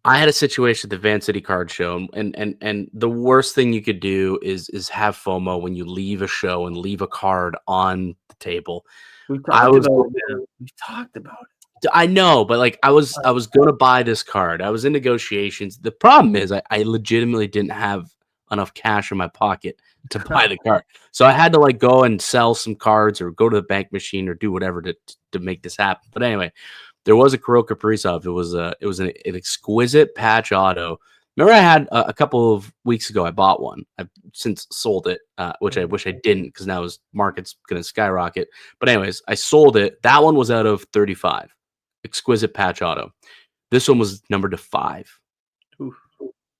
had a situation at the VanCity Card show, and the worst thing you could do is have FOMO when you leave a show and leave a card on the table.
We've talked about it.
I know, but like I was gonna buy this card. I was in negotiations. The problem is I legitimately didn't have enough cash in my pocket to buy the card. So I had to like go and sell some cards or go to the bank machine or do whatever to make this happen. But anyway, there was a Kirill Kaprizov. It was an exquisite patch auto. Remember, I had a couple of weeks ago. I bought one. I've since sold it, which I wish I didn't because now his market's going to skyrocket. But anyways, I sold it. That one was out of 35. Exquisite patch auto. This one was numbered to 5.
Oof.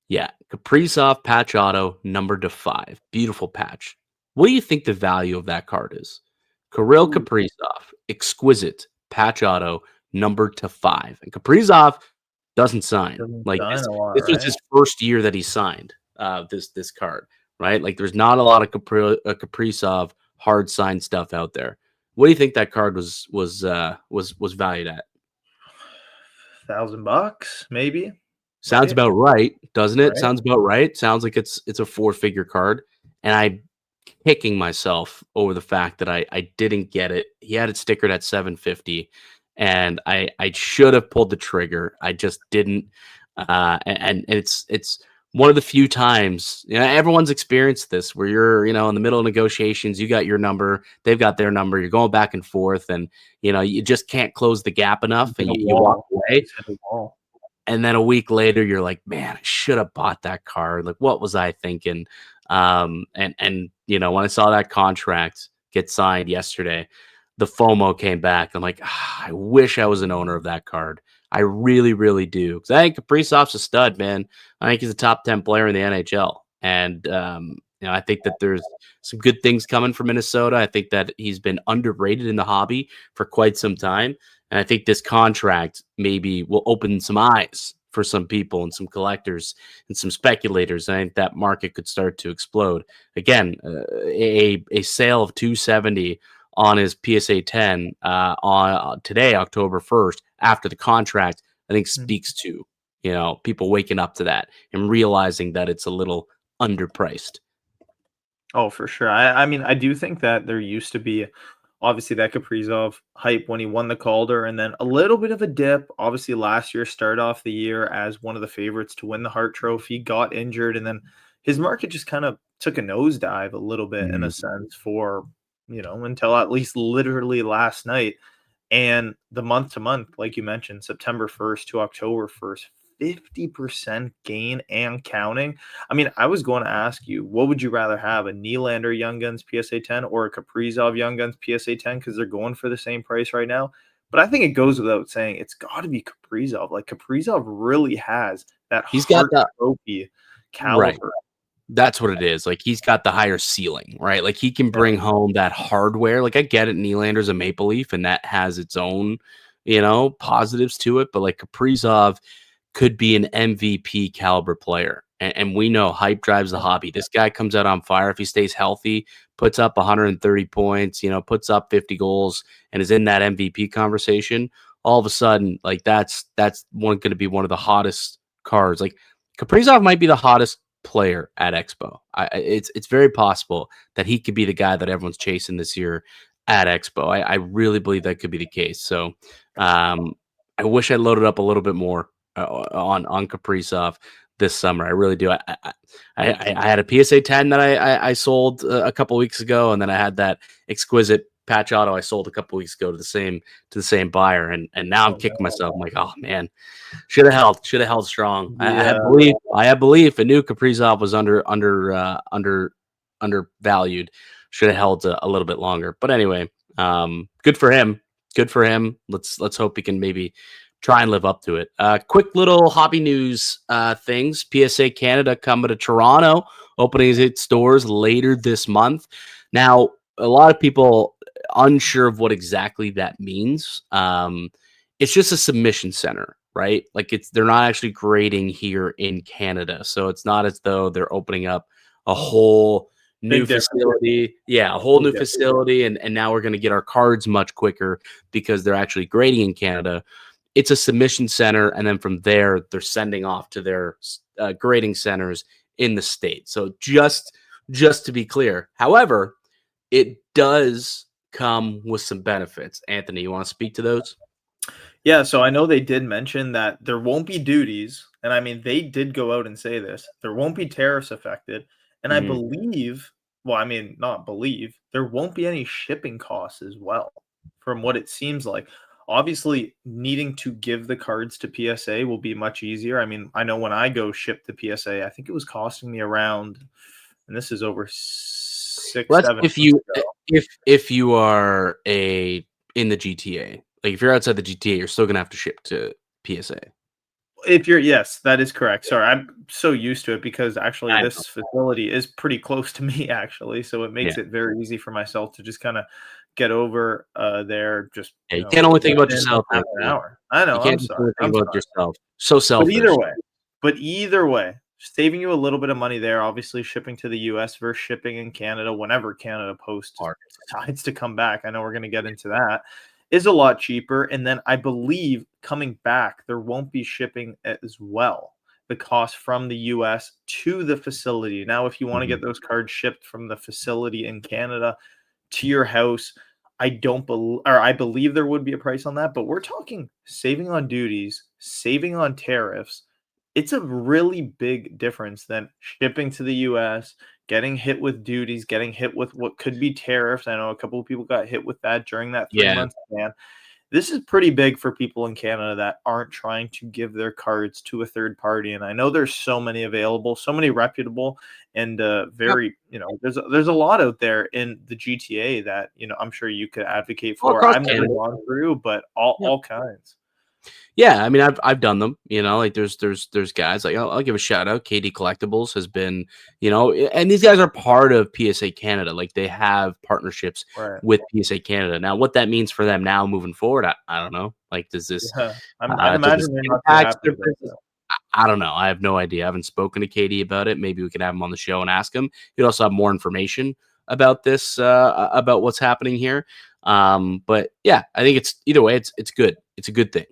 Yeah, Kaprizov patch auto numbered to 5. Beautiful patch. What do you think the value of that card is? Kirill Kaprizov, exquisite patch auto numbered to 5. And Kaprizov doesn't sign. This was his first year that he signed this card, right? Like there's not a lot of Kaprizov hard signed stuff out there. What do you think that card was valued at?
$1,000 maybe.
Sounds about right, doesn't it?
Right.
Sounds about right. Sounds like it's a 4-figure card. And I'm kicking myself over the fact that I didn't get it. He had it stickered at 750, and I should have pulled the trigger. I just didn't. And it's one of the few times, everyone's experienced this where you're, in the middle of negotiations, you got your number, they've got their number, you're going back and forth, and you just can't close the gap enough, and you walk away. And then a week later, you're like, man, I should have bought that card. Like, what was I thinking? And when I saw that contract get signed yesterday, the FOMO came back. I'm like, I wish I was an owner of that card. I really, really do. Because I think Kaprizov's a stud, man. I think he's a top 10 player in the NHL. And, I think that there's some good things coming from Minnesota. I think that he's been underrated in the hobby for quite some time. And I think this contract maybe will open some eyes for some people and some collectors and some speculators. I think that market could start to explode. Again, a sale of 270 on his PSA 10 on today, October 1st, after the contract, I think speaks to, people waking up to that and realizing that it's a little underpriced.
Oh, for sure. I mean, I do think that there used to be obviously that Kaprizov hype when he won the Calder, and then a little bit of a dip. Obviously, last year started off the year as one of the favorites to win the Hart Trophy, got injured, and then his market just kind of took a nosedive a little bit in a sense for, until at least literally last night. And the month to month, like you mentioned, September 1st to October 1st, 50% gain and counting. I mean, I was going to ask you, what would you rather have, a Nylander Young Guns PSA 10 or a Kaprizov Young Guns PSA 10? Because they're going for the same price right now. But I think it goes without saying, it's got to be Kaprizov. Like Kaprizov really has that
He's got
heart
the
trophy
right.
caliber.
That's what it is. Like, he's got the higher ceiling, right? Like, he can
Yeah.
bring home that hardware. Like, I get it, Nylander's a Maple Leaf, and that has its own, positives to it. But like Kaprizov could be an MVP caliber player. And we know hype drives the hobby. This guy comes out on fire if he stays healthy, puts up 130 points, puts up 50 goals, and is in that MVP conversation. All of a sudden, like that's going to be one of the hottest cards. Like Kaprizov might be the hottest player at Expo. It's very possible that he could be the guy that everyone's chasing this year at Expo. I really believe that could be the case. So um, I wish I loaded up a little bit more on Kaprizov this summer. I really do. I had a PSA 10 that I sold a couple weeks ago, and then I had that exquisite patch auto I sold a couple weeks ago to the same buyer, and now I'm
Oh,
kicking
no.
myself. I'm like, oh man, should have held strong. I had
Yeah.
belief. I had belief. I knew Kaprizov was undervalued. Should have held a little bit longer. But anyway, good for him. Good for him. Let's hope he can maybe try and live up to it. Quick little hobby news things. PSA Canada coming to Toronto, opening its doors later this month. Now, a lot of people unsure of what exactly that means. It's just a submission center, right? Like they're not actually grading here in Canada, so it's not as though they're opening up a whole new
Big difference.
facility. Yeah, a whole
Big
new
difference.
facility, and now we're going to get our cards much quicker because they're actually grading in Canada. It's a submission center, and then from there they're sending off to their grading centers in the state. So just to be clear, however, it does come with some benefits. Anthony, you want to speak to those?
Yeah, so I know they did mention that there won't be duties, and I mean they did go out and say this. There won't be tariffs affected, and I
Mhm.
believe, well, I mean not believe, there won't be any shipping costs as well, from what it seems like. Obviously, needing to give the cards to PSA will be much easier. I mean, I know when I go ship to PSA, I think it was costing me around, and this is over six,
Well, that's
7 months ago.
if you are in the GTA. Like if you're outside the GTA, you're still gonna have to ship to PSA.
If you're yes, that is correct. Sorry, I'm so used to it because actually
I know.
this facility is pretty close to me actually, so it
Yeah.
makes it very easy for myself to just kinda get over, there just,
Yeah, you can't only think about
within
yourself,
half an
Anthony.
hour. I
You
know,
can't just only think
I'm
about
sorry.
yourself. So
But either
selfish.
way but either way, saving you a little bit of money there, obviously shipping to the US versus shipping in Canada whenever Canada Post
Hard.
decides to come back, I know we're gonna get into that, is a lot cheaper, and then I believe coming back, there won't be shipping as well, the cost from the US to the facility. Now, if you wanna
Mhm.
get those cards shipped from the facility in Canada to your house, I don't bel or I believe there would be a price on that, but we're talking saving on duties, saving on tariffs. It's a really big difference than shipping to the US, getting hit with duties, getting hit with what could be tariffs. I know a couple of people got hit with that during that 3
Yeah.
month ban. This is pretty big for people in Canada that aren't trying to give their cards to a third party, and I know there's so many available, so many reputable and,
Yep.
very there's a lot out there in the GTA that, I'm sure you could advocate
All
for.
across
I've never
Canada.
gone through, but all kinds.
Yeah, I mean, I've done them. Like there's guys like I'll give a shout out. KD Collectibles has been, and these guys are part of PSA Canada. Like they have partnerships
Right.
with PSA Canada. Now, what that means for them now moving forward, I don't know. Like,
Yeah. I'd
does this
imagine they're not too
impact
happy
their
about
business?
that.
I don't know. I have no idea. I haven't spoken to Katie about it. Maybe we could have him on the show and ask him. He'd also have more information about this, about what's happening here. But yeah, I think it's either way. It's good. It's a good thing,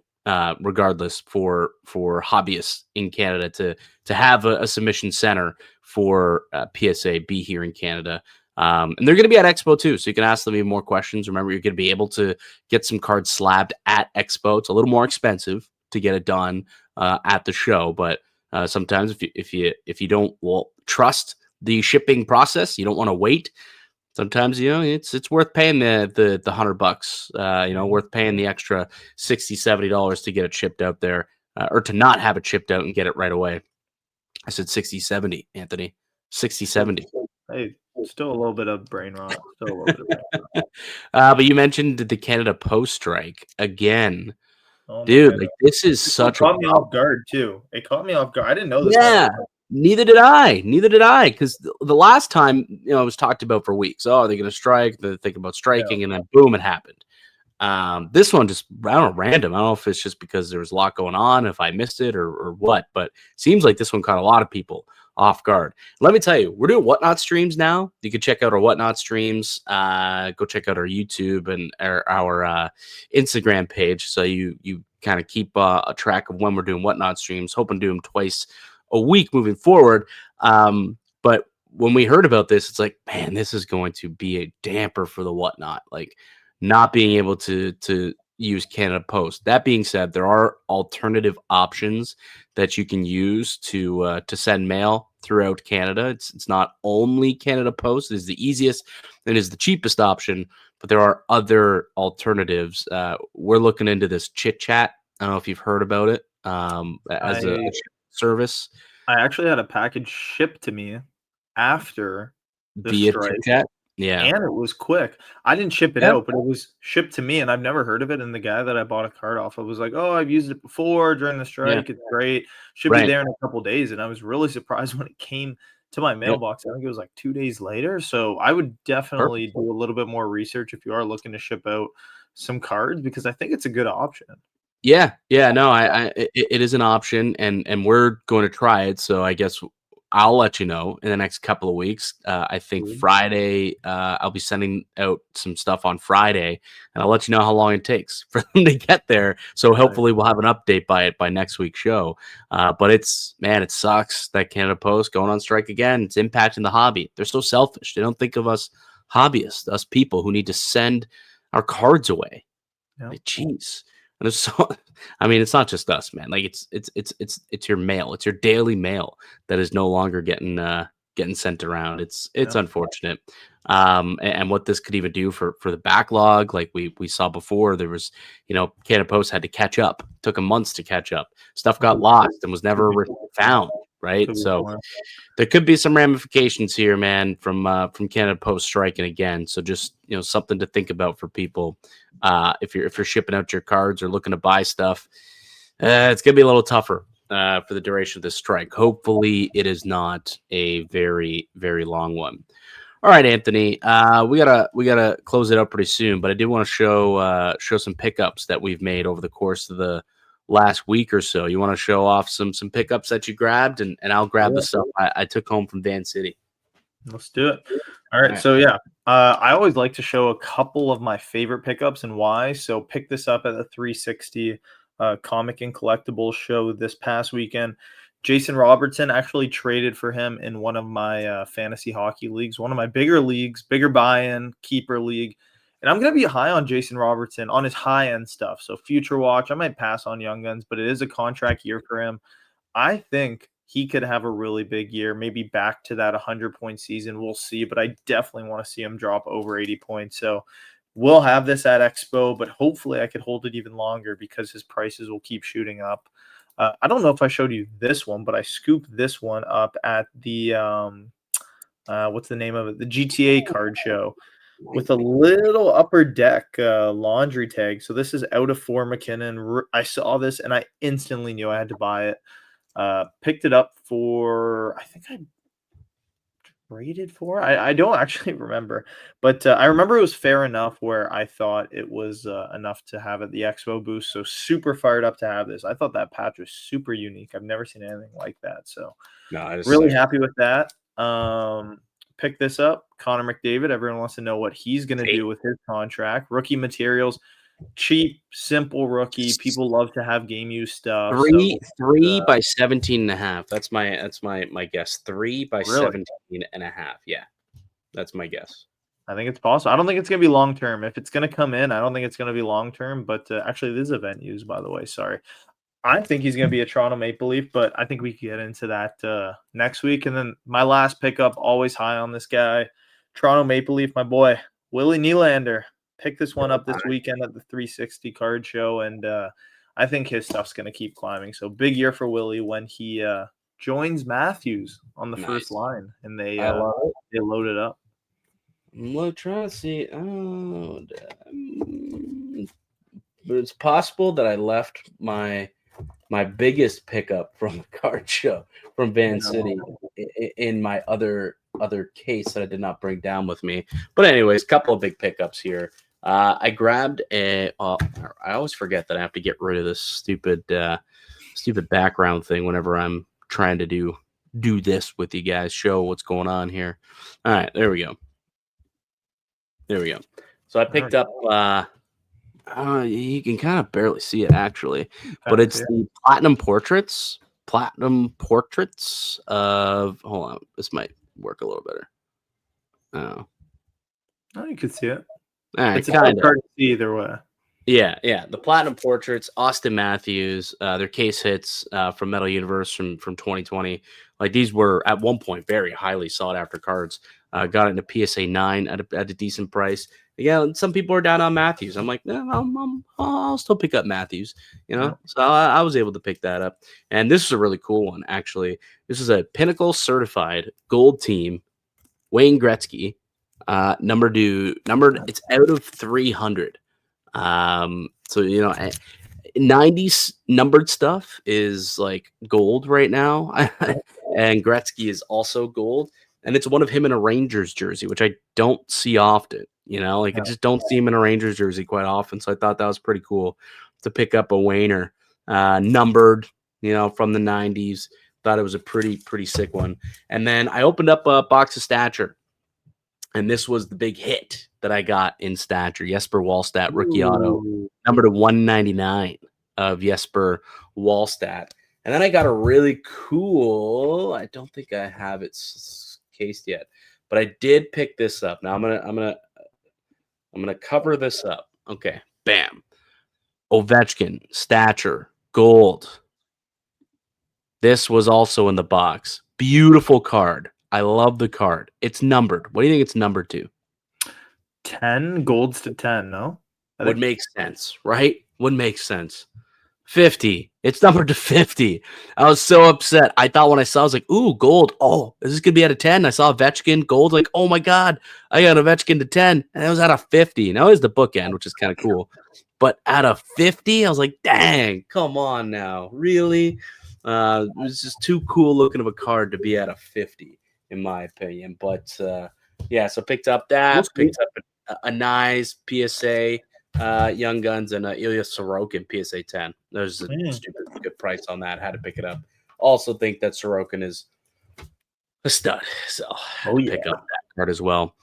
regardless for hobbyists in Canada to have a submission center for PSA be here in Canada. And they're going to be at Expo too, so you can ask them even more questions. Remember, you're going to be able to get some cards slabbed at Expo. It's a little more expensive to get it done at the show. But sometimes if you don't trust the shipping process, you don't want to wait. Sometimes it's worth paying the $100. Worth paying the extra $60-$70 to get it shipped out there, or to not have it shipped out and get it right away. I said 60-70, Anthony. 60-70.
Hey, Still a little bit of brain rot. Still a little bit of brain rot.
But you mentioned the Canada Post strike again.
Oh my
Dude,
goodness.
like, this is
This one
such a
caught me off
problem.
guard too. It caught me off guard. I didn't know this one was
Yeah, neither did I. Neither did I. Because the last time, it was talked about for weeks. Oh, are they going to strike? They're thinking about
yeah.
striking, and then boom, it happened. This one just, I don't know, random. I don't know if it's just because there was a lot going on, if I missed it or what, but seems like this one caught a lot of people off guard. Let me tell you, we're doing Whatnot streams now. You can check out our Whatnot streams. Go check out our YouTube and our Instagram page, so you kind of keep a track of when we're doing Whatnot streams. Hoping to do them twice a week moving forward. But when we heard about this, it's like, man, this is going to be a damper for the Whatnot. Like, not being able to use Canada Post. That being said, there are alternative options that you can use to send mail throughout Canada. It's not only Canada Post. It is the easiest and is the cheapest option, but there are other alternatives. We're looking into this Chit Chat. I don't know if you've heard about it, as a
I
service
I actually had a package shipped to me after the
via Chit
strike,
Chat. Yeah.
and it was quick. I didn't ship it
Yeah.
out, but it was shipped to me, and I've never heard of it. And the guy that I bought a card off of was like, "Oh, I've used it before during the
Yeah.
strike. It's great. Should be
Right.
there in a couple days." And I was really surprised when it came to my
Yep.
mailbox. I think it was like 2 days later. So I would definitely
Perfect.
do a little bit more research if you are looking to ship out some cards, because I think it's a good option.
Yeah, yeah, no, it is an option, and we're going to try it. So I guess I'll let you know in the next couple of weeks. I think
Dude.
Friday, I'll be sending out some stuff on Friday, and I'll let you know how long it takes for them to get there. So
Nice.
hopefully we'll have an update by next week's show. But it's, man, it sucks that Canada Post going on strike again. It's impacting the hobby. They're so selfish. They don't think of us hobbyists, us people who need to send our cards away.
Yep.
Like, jeez. And it's so, I mean, it's not just us, man. Like, it's your mail. It's your daily mail that is no longer getting sent around. It's
Yep.
unfortunate. And what this could even do for the backlog, like we saw before, there was, Canada Post had to catch up. Took them months to catch up. Stuff got lost and was
Could
never
be
found. Right.
could be
So
more.
there could be some ramifications here, man, from Canada Post striking again. So just, something to think about for people. If you're shipping out your cards or looking to buy stuff, it's gonna be a little tougher for the duration of this strike. Hopefully, it is not a very, very long one. All right, Anthony. We gotta close it up pretty soon, but I did want to show some pickups that we've made over the course of the last week or so. You want to show off some pickups that you grabbed, and I'll grab the
Yeah.
stuff I took home from VanCity.
Let's do it. All
All
right.
right.
So yeah, I always like to show a couple of my favorite pickups and why. So pick this up at the 360 comic and collectibles show this past weekend. Jason Robertson, actually traded for him in one of my fantasy hockey leagues, one of my bigger leagues, bigger buy-in keeper league. And I'm gonna be high on Jason Robertson on his high end stuff. So future watch, I might pass on Young Guns, but it is a contract year for him. I think he could have a really big year, maybe back to that 100-point season. We'll see, but I definitely want to see him drop over 80 points. So we'll have this at Expo, but hopefully I could hold it even longer because his prices will keep shooting up. I don't know if I showed you this one, but I scooped this one up at the what's the name of it? The GTA card show with a little upper deck laundry tag. So this is out of 4 McKinnon. I saw this and I instantly knew I had to buy it. Picked it up for, I think I traded for. I don't actually remember, but I remember it was fair enough where I thought it was enough to have at the Expo booth. So super fired up to have this. I thought that patch was super unique. I've never seen anything like that. So
No, I just
really happy with that. Pick this up. Connor McDavid. Everyone wants to know what he's going to do with his contract. Rookie materials. Cheap, simple rookie. People love to have game use stuff.
Three by 17.5. That's my guess. 3 by
Really,
17.5. Yeah, that's my guess.
I think it's possible. I don't think it's going to be long term. If it's going to come in, I don't think it's going to be long term. But actually, this is event use, by the way. Sorry. I think he's going to be a Toronto Maple Leaf, but I think we can get into that next week. And then my last pickup, always high on this guy, Toronto Maple Leaf, my boy, Willie Nylander. Picked this one up this weekend at the 360 card show, and I think his stuff's going to keep climbing. So big year for Willie when he joins Matthews on the first
Nice.
line, and they
I love it.
load it up.
I'm trying to see. But it's possible that I left my biggest pickup from the card show from VanCity
No.
in my other case that I did not bring down with me. But anyways, couple of big pickups here. I grabbed a. I always forget that I have to get rid of this stupid background thing whenever I'm trying to do this with you guys. Show what's going on here. All right, there we go. There we go. So I picked up. You can kind of barely see it actually, but it's the platinum portraits. Platinum portraits of. Hold on, this might work a little better.
Oh, you could see it.
It's
kind of hard to see either way.
Yeah. The platinum portraits, Austin Matthews, their case hits from Metal Universe from 2020. Like these were at one point very highly sought after cards. Got it into PSA 9 at a decent price. Yeah, some people are down on Matthews. I'm like, I'll still pick up Matthews, you know. So I was able to pick that up, and this is a really cool one actually. This is a Pinnacle certified gold team, Wayne Gretzky, numbered. It's out of 300. So 90s numbered stuff is like gold right now, and Gretzky is also gold, and it's one of him in a Rangers jersey, which I don't see often. I just don't see him in a Rangers jersey quite often. So I thought that was pretty cool to pick up a Wayner numbered, from the 90s. Thought it was a pretty sick one. And then I opened up a box of Stature. And this was the big hit that I got in Stature. Jesper Wallstedt, rookie auto, number to 199 of Jesper Wallstedt. And then I got a really cool. I don't think I have it cased yet, but I did pick this up. Now I'm gonna cover this up. Okay, bam. Ovechkin, Stature, gold. This was also in the box. Beautiful card. I love the card. It's numbered. What do you think it's numbered to?
10 golds to 10, no?
Would make sense, right? Would make sense. 50. It's numbered to 50. I was so upset. I thought when I saw it, I was like, ooh, gold. Oh, is this going to be out of 10? I saw Ovechkin, gold. Like, oh my God, I got Ovechkin to 10. And it was out of 50. Now it's the bookend, which is kind of cool. But out of 50, I was like, dang, come on now. Really? It was just too cool looking of a card to be out of 50. In my opinion, but yeah, so picked up that, picked up a nice PSA Young Guns and Ilya Sorokin PSA 10. There's a stupid good price on that. Had to pick it up. Also think that Sorokin is a stud, so pick up that card as well.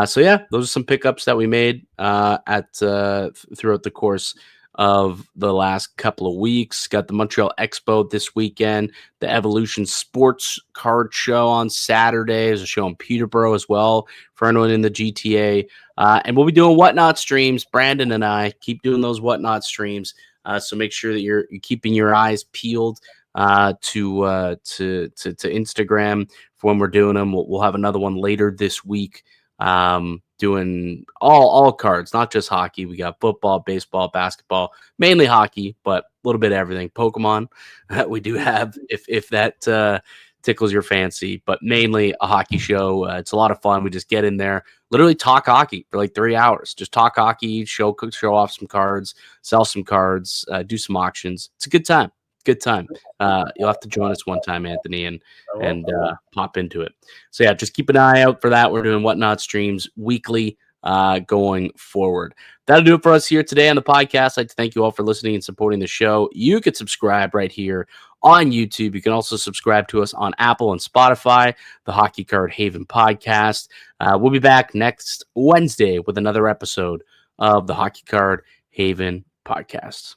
So yeah, those are some pickups that we made at throughout the course of the last couple of weeks. Got the Montreal Expo this weekend, the Evolution Sports Card Show on Saturday. There's a show in Peterborough as well for anyone in the GTA. And we'll be doing Whatnot streams. Brandon and I keep doing those Whatnot streams. So make sure that you're keeping your eyes peeled to Instagram for when we're doing them. We'll have another one later this week. Doing all cards, not just hockey. We got football, baseball, basketball, mainly hockey, but a little bit of everything. Pokemon, we do have if that tickles your fancy, but mainly a hockey show. It's a lot of fun. We just get in there, literally talk hockey for like 3 hours. Just talk hockey, show off some cards, sell some cards, do some auctions. It's a good time. Good time. You'll have to join us one time, Anthony, and pop into it. So yeah, just keep an eye out for that. We're doing Whatnot streams weekly going forward. That'll do it for us here today on the podcast. I'd like to thank you all for listening and supporting the show. You could subscribe right here on YouTube. You can also subscribe to us on Apple and Spotify, the Hockey Card Haven podcast. We'll be back next Wednesday with another episode of the Hockey Card Haven podcast.